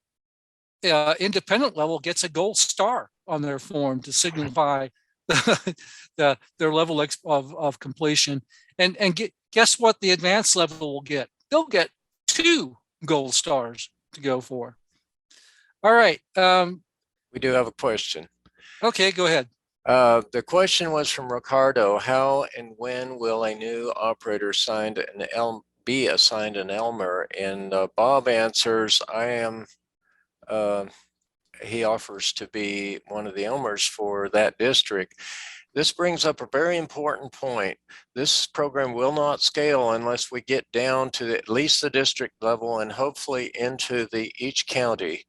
independent level gets a gold star on their form to signify their level of completion. And guess what the advanced level will get? They'll get 2 gold stars to go for. All right. We do have a question. Okay, go ahead. The question was from Ricardo. How and when will a new operator be assigned an Elmer? And Bob answers, he offers to be one of the Elmers for that district. This brings up a very important point. This program will not scale unless we get down to at least the district level and hopefully into each county.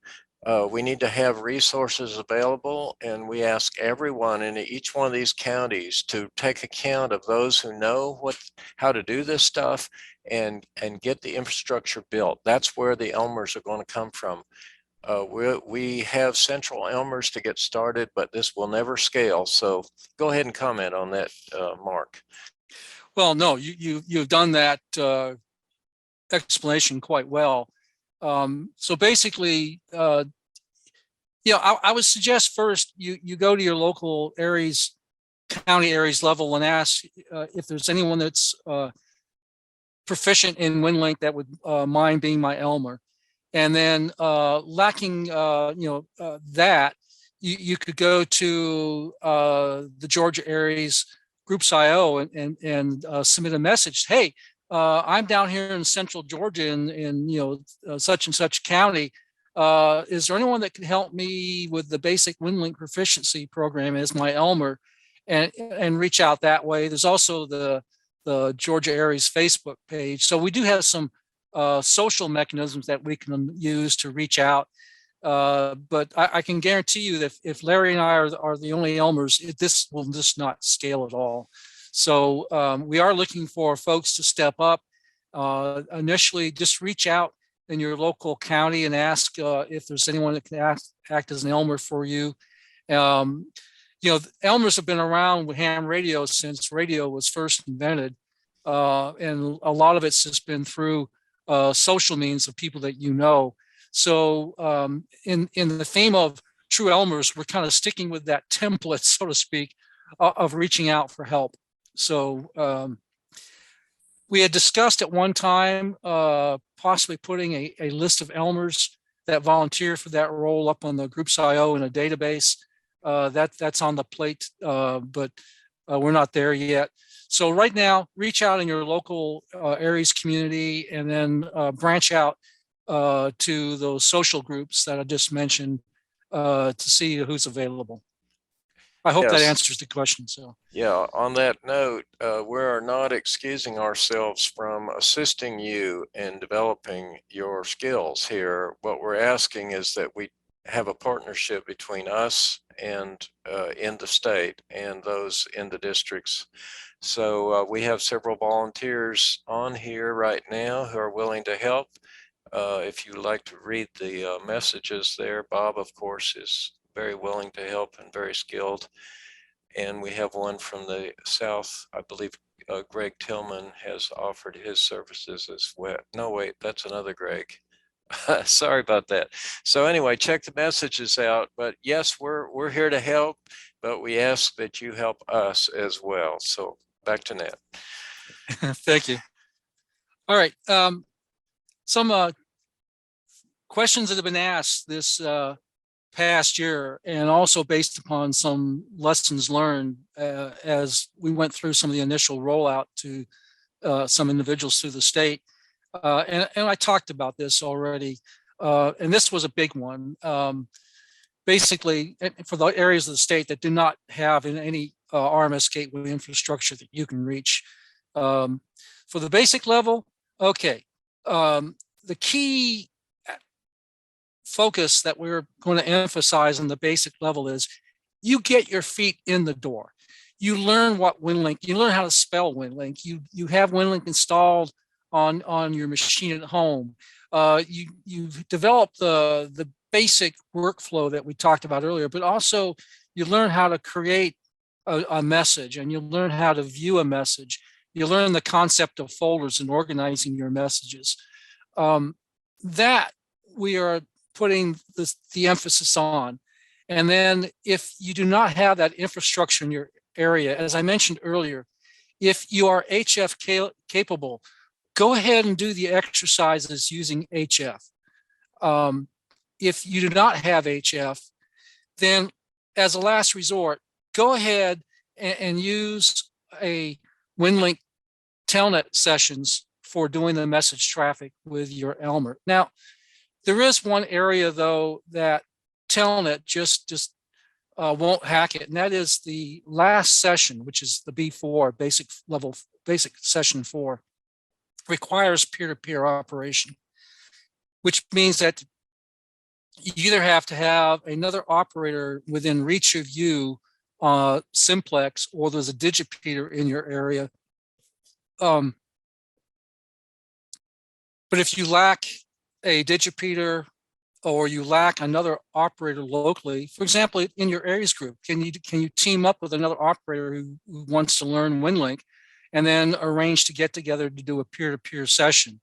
We need to have resources available, and we ask everyone in each one of these counties to take account of those who know how to do this stuff and get the infrastructure built. That's where the Elmers are going to come from. We have central Elmers to get started, but this will never scale. So go ahead and comment on that, Mark. Well, no, you've done that explanation quite well. So basically, I would suggest first you go to your local Aries, county Aries level and ask if there's anyone that's proficient in Winlink that would mind being my Elmer. And then lacking, that, you could go to the Georgia Aries Groups.io and submit a message. Hey, I'm down here in Central Georgia in such and such county. Is there anyone that can help me with the basic Winlink Proficiency program as my Elmer, and reach out that way? There's also the Georgia Aries Facebook page. So we do have some social mechanisms that we can use to reach out. But I can guarantee you that if Larry and I are the only Elmers, this will just not scale at all. So we are looking for folks to step up. Initially, just reach out in your local county and ask if there's anyone that can act as an Elmer for you. Elmers have been around with ham radio since radio was first invented. And a lot of it's just been through social means of people that you know. So in the theme of true Elmers, we're kind of sticking with that template, so to speak, of reaching out for help. So we had discussed at one time possibly putting a list of Elmers that volunteer for that role up on the Groups IO in a database. That's on the plate, but we're not there yet. So right now, reach out in your local Aries community and then branch out to those social groups that I just mentioned to see who's available. I hope that Yes. answers the question. So Yeah, on that note, we are not excusing ourselves from assisting you in developing your skills here. What we're asking is that we have a partnership between us and in the state and those in the districts. So we have several volunteers on here right now who are willing to help. If you'd like to read the messages there, Bob, of course, is very willing to help and very skilled. And we have one from the South. I believe Greg Tillman has offered his services as well. No, wait, that's another Greg. Sorry about that. So anyway, check the messages out. But yes, we're here to help, but we ask that you help us as well. So back to Ned. thank you. All right. Some questions that have been asked this past year, and also based upon some lessons learned as we went through some of the initial rollout to some individuals through the state. And I talked about this already, and this was a big one. Basically, for the areas of the state that do not have any RMS gateway infrastructure that you can reach. For the basic level, okay. The key focus that we're going to emphasize on the basic level is you get your feet in the door. You learn what Winlink, you learn how to spell Winlink. You have Winlink installed on your machine at home. You've developed the basic workflow that we talked about earlier, but also you learn how to create a message, and you learn how to view a message. You learn the concept of folders and organizing your messages. That we are putting the emphasis on. And then if you do not have that infrastructure in your area, as I mentioned earlier, if you are HF capable, go ahead and do the exercises using HF. If you do not have HF, then as a last resort, go ahead and use a Winlink telnet sessions for doing the message traffic with your Elmer. Now, there is one area though that telnet just won't hack it, and that is the last session, which is the B4 basic session 4, requires peer-to-peer operation, which means that you either have to have another operator within reach of you, simplex, or there's a digipeater in your area. But if you lack a digipeater or you lack another operator locally, for example, in your Aries group, can you team up with another operator who wants to learn Winlink and then arrange to get together to do a peer-to-peer session?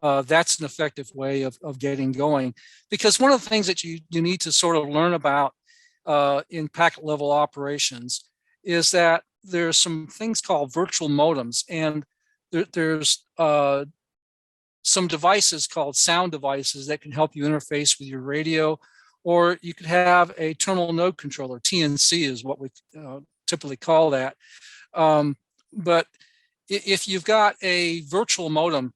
That's an effective way of getting going, because one of the things that you need to sort of learn about in packet level operations is that there's some things called virtual modems, and there's some devices called sound devices that can help you interface with your radio, or you could have a terminal node controller. TNC is what we typically call that. But if you've got a virtual modem,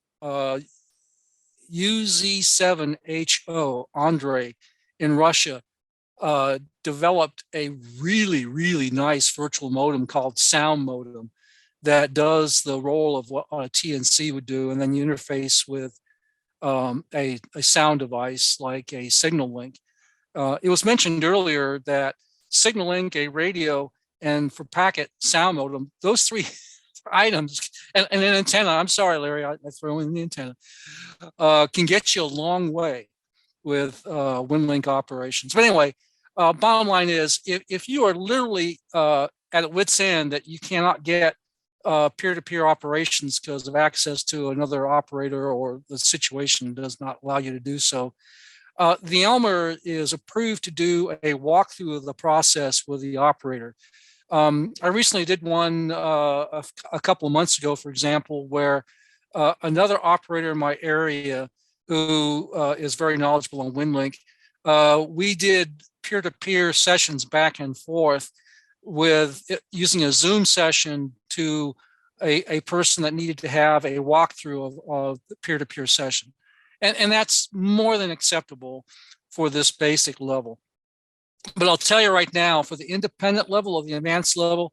UZ7HO, Andre in Russia, developed a really, really nice virtual modem called Sound Modem that does the role of what a TNC would do, and then you interface with a sound device like a Signal Link. It was mentioned earlier that Signal Link, a radio, and for packet sound modem, those three items. And an antenna, I'm sorry, Larry, I throw in the antenna, can get you a long way with Winlink operations. But anyway, bottom line is, if you are literally at a wit's end that you cannot get peer-to-peer operations because of access to another operator or the situation does not allow you to do so, the Elmer is approved to do a walkthrough of the process with the operator. I recently did one a couple of months ago, for example, where another operator in my area who is very knowledgeable on Winlink, we did peer-to-peer sessions back and forth with using a Zoom session to a person that needed to have a walkthrough of the peer-to-peer session. And that's more than acceptable for this basic level. But I'll tell you right now, for the independent level or the advanced level,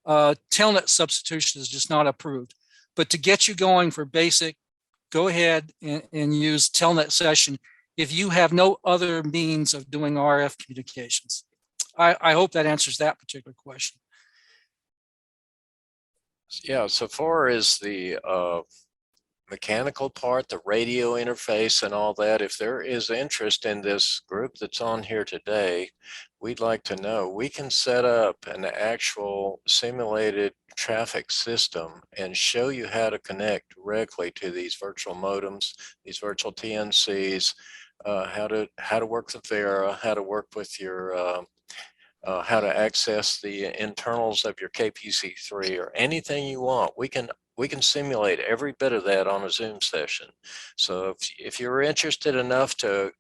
telnet substitution is just not approved. But to get you going for basic, go ahead and use telnet session if you have no other means of doing RF communications. I hope that answers that particular question. Yeah, so far as the mechanical part, the radio interface and all that, if there is interest in this group that's on here today, we'd like to know. We can set up an actual simulated traffic system and show you how to connect directly to these virtual modems, these virtual TNCs, how to work the Vera, how to work with your how to access the internals of your KPC3 or anything you want. We can simulate every bit of that on a Zoom session. So if you're interested enough to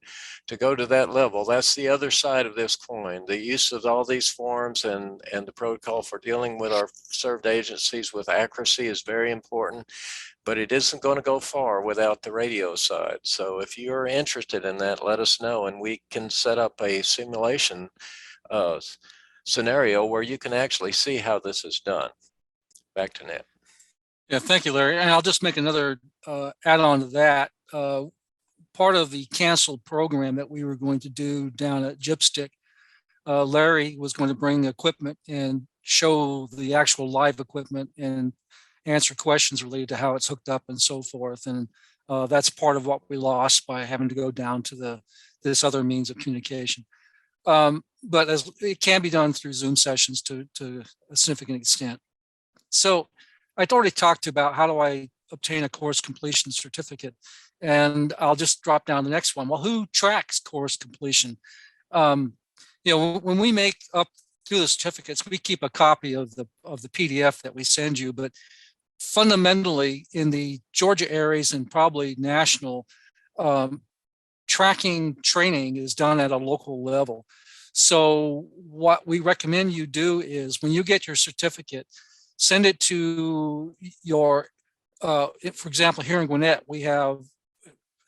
go to that level, that's the other side of this coin. The use of all these forms and the protocol for dealing with our served agencies with accuracy is very important, but it isn't going to go far without the radio side. So if you're interested in that, let us know and we can set up a simulation scenario where you can actually see how this is done. Back to Ned. Yeah, thank you, Larry. And I'll just make another add-on to that. Part of the canceled program that we were going to do down at Gypstick, Larry was going to bring equipment and show the actual live equipment and answer questions related to how it's hooked up and so forth. And that's part of what we lost by having to go down to this other means of communication. But as it can be done through Zoom sessions to a significant extent. So I'd already talked about how do I obtain a course completion certificate, and I'll just drop down the next one. Well, who tracks course completion? When we make up through the certificates, we keep a copy of the PDF that we send you, but fundamentally in the Georgia Aries and probably national, tracking training is done at a local level. So what we recommend you do is when you get your certificate, send it to your, for example, here in Gwinnett, we have,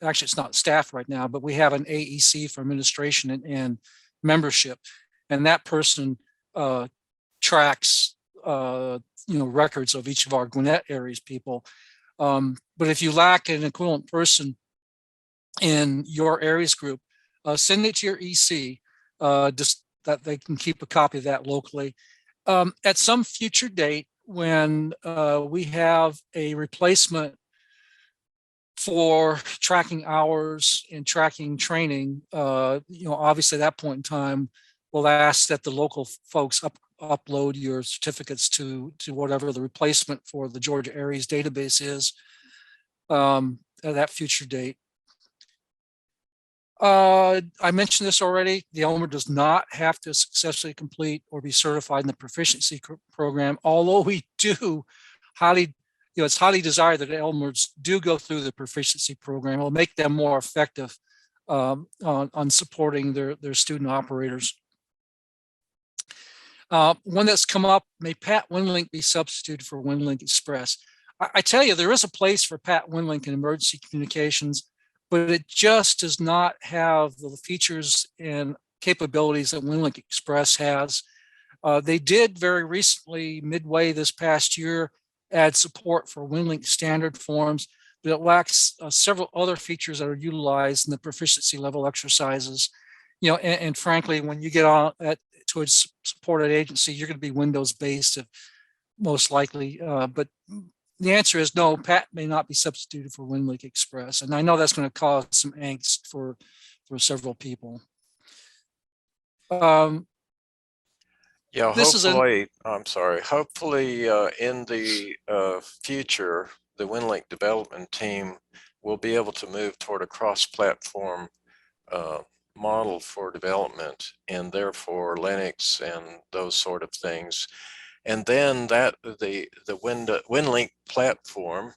actually it's not staff right now, but we have an AEC for administration and membership. And that person tracks, records of each of our Gwinnett Aries people. But if you lack an equivalent person in your Aries group, send it to your EC, just that they can keep a copy of that locally. At some future date, when we have a replacement for tracking hours and tracking training, obviously at that point in time, we'll ask that the local folks upload your certificates to whatever the replacement for the Georgia Aries database is at that future date. I mentioned this already. The Elmer does not have to successfully complete or be certified in the proficiency program, although we do it's highly desired that Elmers do go through the proficiency program. It'll make them more effective on supporting their student operators. One that's come up, may Pat Winlink be substituted for Winlink Express? I tell you, there is a place for Pat Winlink in emergency communications, but it just does not have the features and capabilities that Winlink Express has. They did very recently, midway this past year, add support for Winlink standard forms, but it lacks several other features that are utilized in the proficiency level exercises. And frankly, when you get on to a supported agency, you're going to be Windows based. most likely. But the answer is no, PAT may not be substituted for WinLink Express. And I know that's going to cause some angst for several people. Yeah, This is hopefully, I'm sorry, hopefully in the future, the WinLink development team will be able to move toward a cross-platform model for development, and therefore Linux and those sort of things. And then that the WinLink platform,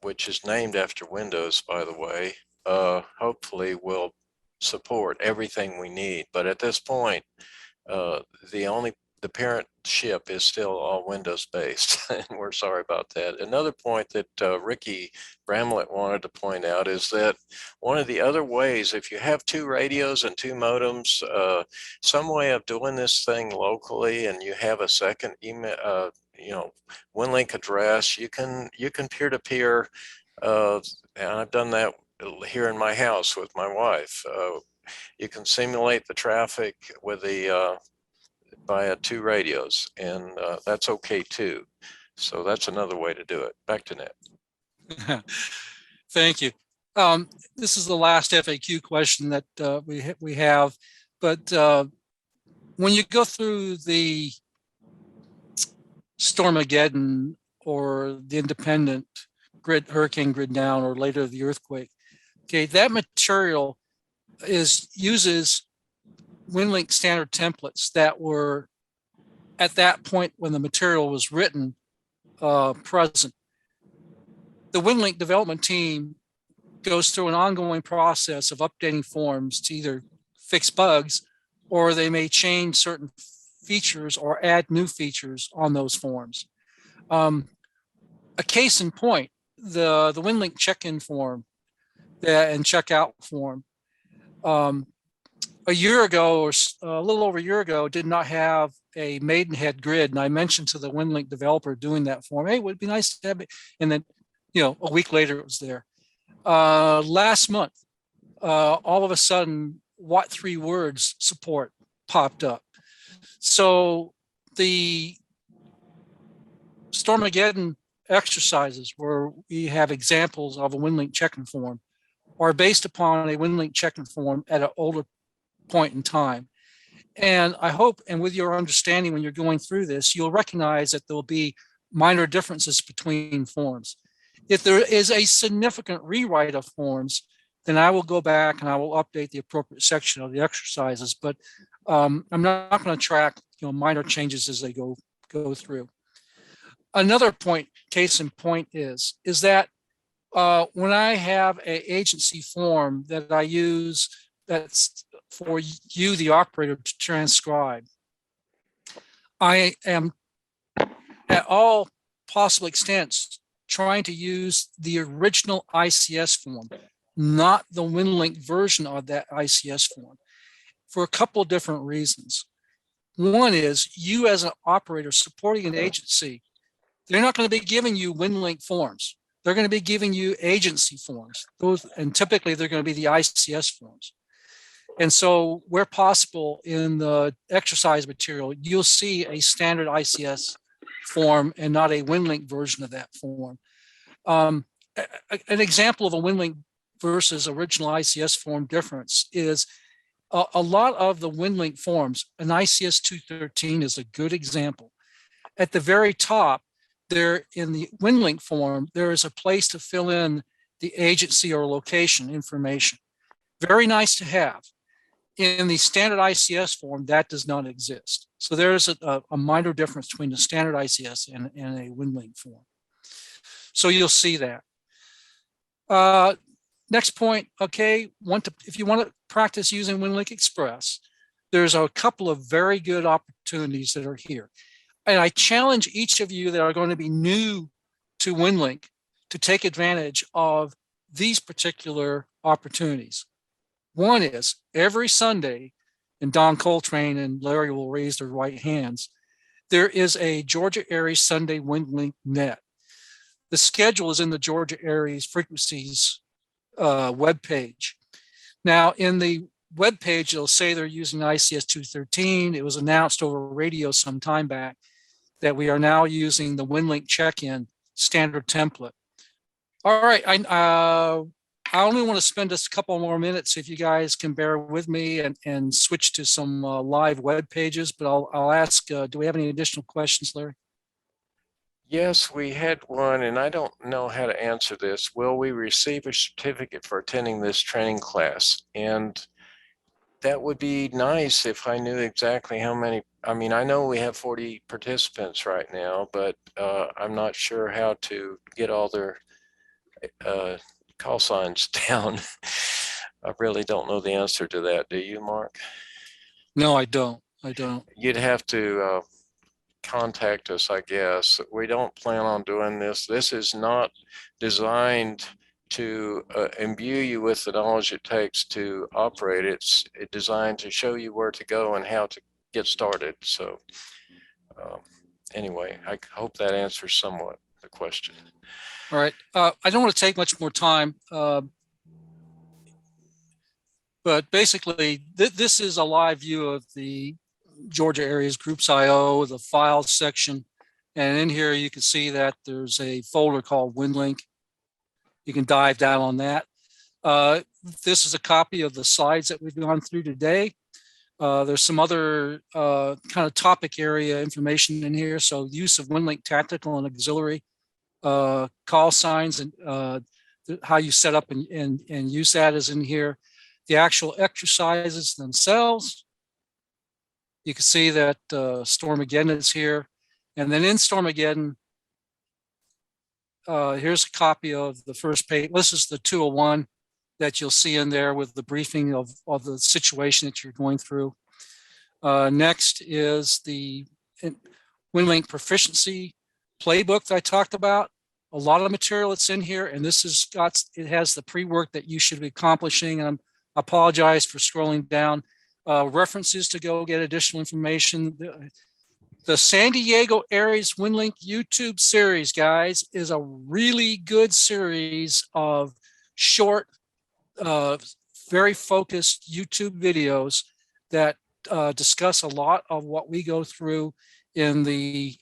which is named after Windows, by the way, hopefully will support everything we need. But at this point, the parent ship is still all Windows based, and we're sorry about that. Another point that Ricky Bramlett wanted to point out is that one of the other ways, if you have 2 radios and 2 modems, some way of doing this thing locally, and you have a second email, WinLink address, you can peer-to-peer, and I've done that here in my house with my wife. You can simulate the traffic with the via 2 radios, and that's okay too. So that's another way to do it. Back to Ned. Thank you. This is the last FAQ question that we have, but when you go through the Stormageddon or the Independent hurricane grid down, or later the earthquake, okay, that material uses WinLink standard templates that were at that point when the material was written present. The WinLink development team goes through an ongoing process of updating forms to either fix bugs, or they may change certain features or add new features on those forms. A case in point, the WinLink check-in form and checkout form, a year ago, or a little over a year ago, did not have a Maidenhead grid. And I mentioned to the WinLink developer doing that form, hey, it would be nice to have it. And then, a week later it was there. Last month, all of a sudden, What 3 Words support popped up. So the Stormageddon exercises, where we have examples of a WinLink check-in form, are based upon a WinLink check-in form at an older point in time. And I hope, and with your understanding when you're going through this, you'll recognize that there will be minor differences between forms. If there is a significant rewrite of forms, then I will go back and I will update the appropriate section of the exercises. But I'm not going to track minor changes as they go through. Another point, case in point, is that when I have an agency form that I use that's for you, the operator, to transcribe, I am at all possible extents trying to use the original ICS form, not the WinLink version of that ICS form, for a couple of different reasons. One is, you as an operator supporting an agency, they're not going to be giving you WinLink forms. They're going to be giving you agency forms. And typically they're going to be the ICS forms. And so where possible in the exercise material, you'll see a standard ICS form and not a WinLink version of that form. An example of a WinLink versus original ICS form difference is a lot of the WinLink forms. An ICS 213 is a good example. At the very top, there in the WinLink form, there is a place to fill in the agency or location information. Very nice to have. In the standard ICS form, that does not exist. So there's a minor difference between the standard ICS and a WinLink form. So you'll see that. Next point, okay, if you want to practice using WinLink Express, there's a couple of very good opportunities that are here. And I challenge each of you that are going to be new to WinLink to take advantage of these particular opportunities. One is every Sunday, and Don Coltrane and Larry will raise their right hands, there is a Georgia Aries Sunday WinLink Net. The schedule is in the Georgia Aries frequencies webpage. Now, in the webpage, it'll say they're using ICS 213. It was announced over radio some time back. that we are now using the Winlink check-in standard template. All right, I only want to spend just a couple more minutes if you guys can bear with me and switch to some live web pages, but I'll ask, do we have any additional questions, Larry? Yes, we had one, and I don't know how to answer this. Will we receive a certificate for attending this training class? And that would be nice if I knew exactly how many. I mean, I know we have 40 participants right now, but I'm not sure how to get all their call signs down. I really don't know the answer to that. Do you, Mark? No, I don't. I don't. You'd have to contact us, I guess. We don't plan on doing this. This is not designed to imbue you with the knowledge it takes to operate. It's designed to show you where to go and how to get started. So anyway, I hope that answers somewhat the question. All right. I don't want to take much more time, but basically this is a live view of the Georgia Aries Groups IO, the files section. And in here, you can see that there's a folder called Winlink. You can dive down on that. This is a copy of the slides that we've gone through today. There's some other kind of topic area information in here. So use of Winlink tactical and auxiliary call signs and how you set up and use that is in here. The actual exercises themselves. You can see that Stormageddon is here. And then in Stormageddon, here's a copy of the first page. This is the 201 that you'll see in there with the briefing of the situation that you're going through. Next is the Winlink Proficiency Playbook that I talked about. A lot of material that's in here, and this has it has the pre-work that you should be accomplishing. And I apologize for scrolling down. References to go get additional information. The San Diego Aries Winlink YouTube series, guys, is a really good series of short, very focused YouTube videos that discuss a lot of what we go through in the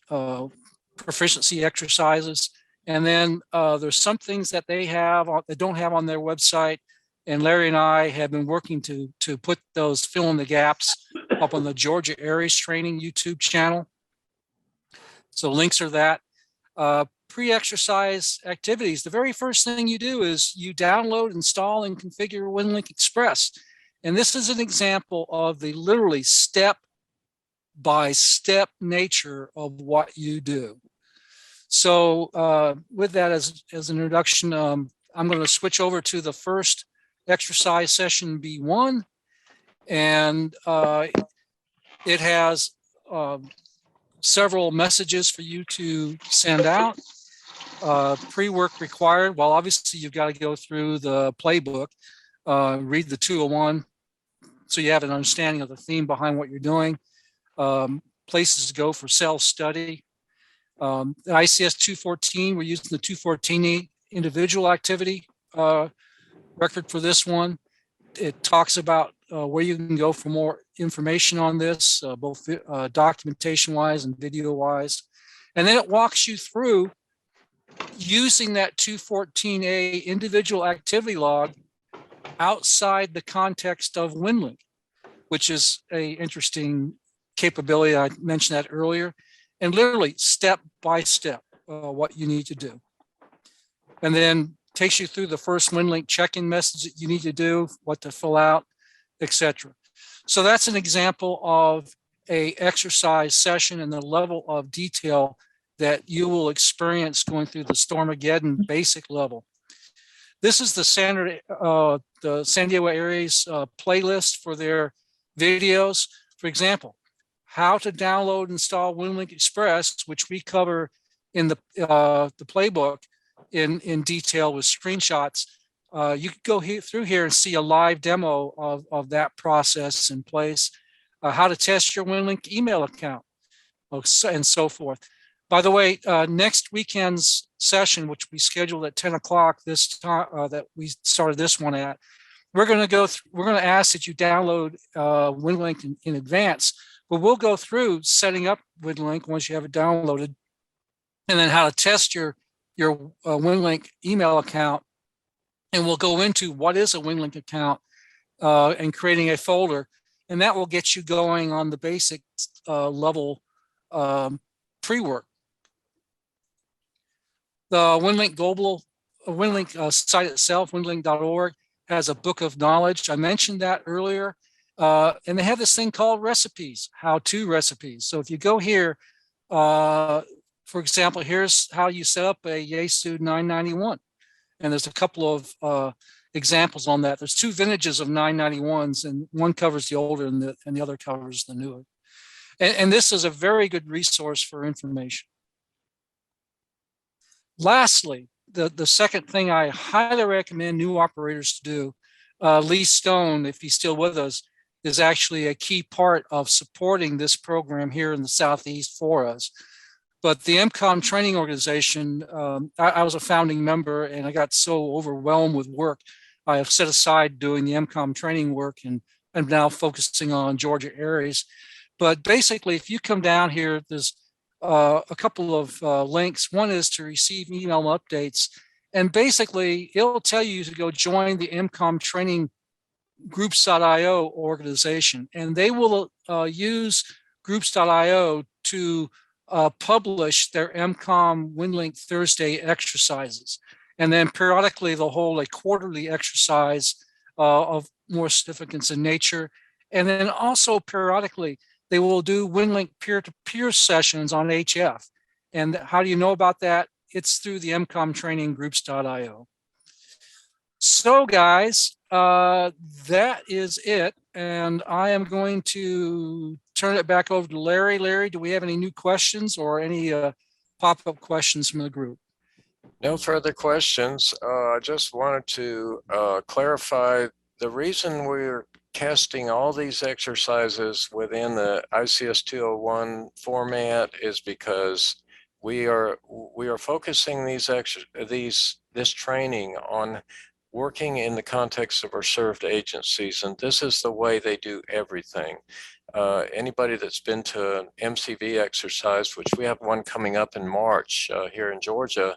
proficiency exercises. And then there's some things that they don't have on their website. And Larry and I have been working to put those fill in the gaps up on the Georgia Aries Training YouTube channel. So links are that. Pre-exercise activities. The very first thing you do is you download, install, and configure Winlink Express. And this is an example of the literally step-by-step nature of what you do. So with that as an introduction, I'm going to switch over to the first exercise session B1. And it has several messages for you to send out. Pre-work required. Well, obviously you've got to go through the playbook, read the 201, so you have an understanding of the theme behind what you're doing. Places to go for self-study. The ICS 214, we're using the 214 individual activity record for this one. It talks about where you can go for more information on this, both documentation-wise and video-wise. And then it walks you through using that 214A individual activity log outside the context of Winlink, which is an interesting capability. I mentioned that earlier. And literally step by step what you need to do. And then takes you through the first Winlink check-in message that you need to do, what to fill out, etc. So that's an example of a exercise session and the level of detail that you will experience going through the Stormageddon basic level. This is the San Diego Aries playlist for their videos. For example, how to download and install Winlink Express, which we cover in the playbook in detail with screenshots. You could go through here and see a live demo of that process in place. How to test your Winlink email account, and so forth. By the way, next weekend's session, which we scheduled at 10 o'clock this time, that we started this one at, we're going to ask that you download Winlink in advance, But we'll go through setting up Winlink once you have it downloaded, and then how to test your Winlink email account. And we'll go into what is a Winlink account and creating a folder. And that will get you going on the basic level pre-work. The Winlink site itself, winlink.org, has a book of knowledge. I mentioned that earlier. And they have this thing called recipes, how-to recipes. So if you go here, for example, here's how you set up a Yaesu 991. And there's a couple of examples on that. There's 2 vintages of 991s, and one covers the older and the other covers the newer. And this is a very good resource for information. Lastly, the second thing I highly recommend new operators to do, Lee Stone, if he's still with us, is actually a key part of supporting this program here in the Southeast for us. But the MCOM training organization, I was a founding member, and I got so overwhelmed with work, I have set aside doing the MCOM training work, and I'm now focusing on Georgia Aries. But basically, if you come down here, there's a couple of links. One is to receive email updates. And basically, it'll tell you to go join the MCOM training groups.io organization. And they will use groups.io to publish their MCOM Winlink Thursday exercises. And then periodically, they'll hold a quarterly exercise of more significance in nature. And then also periodically, they will do Winlink peer-to-peer sessions on HF. And how do you know about that? It's through the MCOM training groups.io. So guys, that is it. And I am going to turn it back over to Larry. Larry, do we have any new questions or any pop-up questions from the group? No further questions. I just wanted to clarify the reason we're casting all these exercises within the ICS 201 format is because we are focusing this training on working in the context of our served agencies, and this is the way they do everything. Anybody that's been to an MCV exercise, which we have one coming up in March here in Georgia,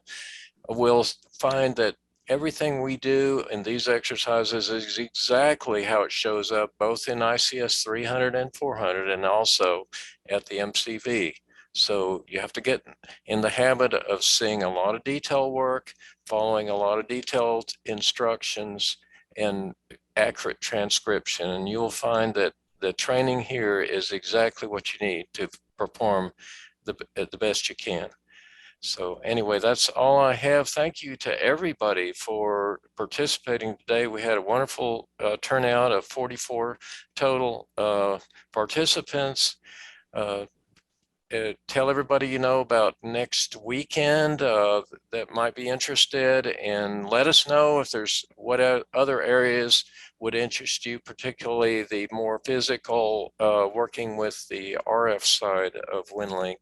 will find that everything we do in these exercises is exactly how it shows up both in ICS 300 and 400 and also at the MCV. So you have to get in the habit of seeing a lot of detail work, following a lot of detailed instructions and accurate transcription. And you will find that the training here is exactly what you need to perform the best you can. So anyway, that's all I have. Thank you to everybody for participating today. We had a wonderful turnout of 44 total participants. Tell everybody you know about next weekend that might be interested, and let us know if there's what other areas would interest you, particularly the more physical working with the RF side of Winlink.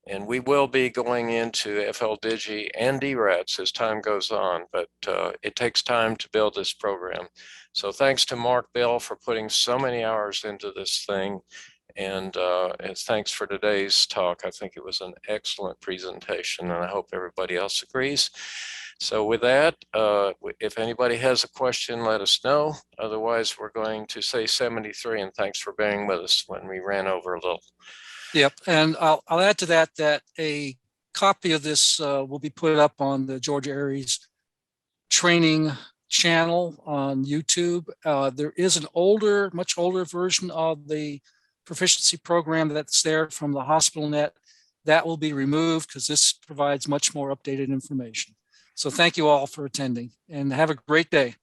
And we will be going into FLDigi and DRATs as time goes on, but it takes time to build this program. So thanks to Mark Bell for putting so many hours into this thing. And thanks for today's talk. I think it was an excellent presentation, and I hope everybody else agrees. So with that, if anybody has a question, let us know. Otherwise, we're going to say 73, and thanks for bearing with us when we ran over a little. Yep, and I'll add to that a copy of this will be put up on the Georgia Aries training channel on YouTube. There is an much older version of the proficiency program that's there from the hospital net. That will be removed because this provides much more updated information. So thank you all for attending, and have a great day.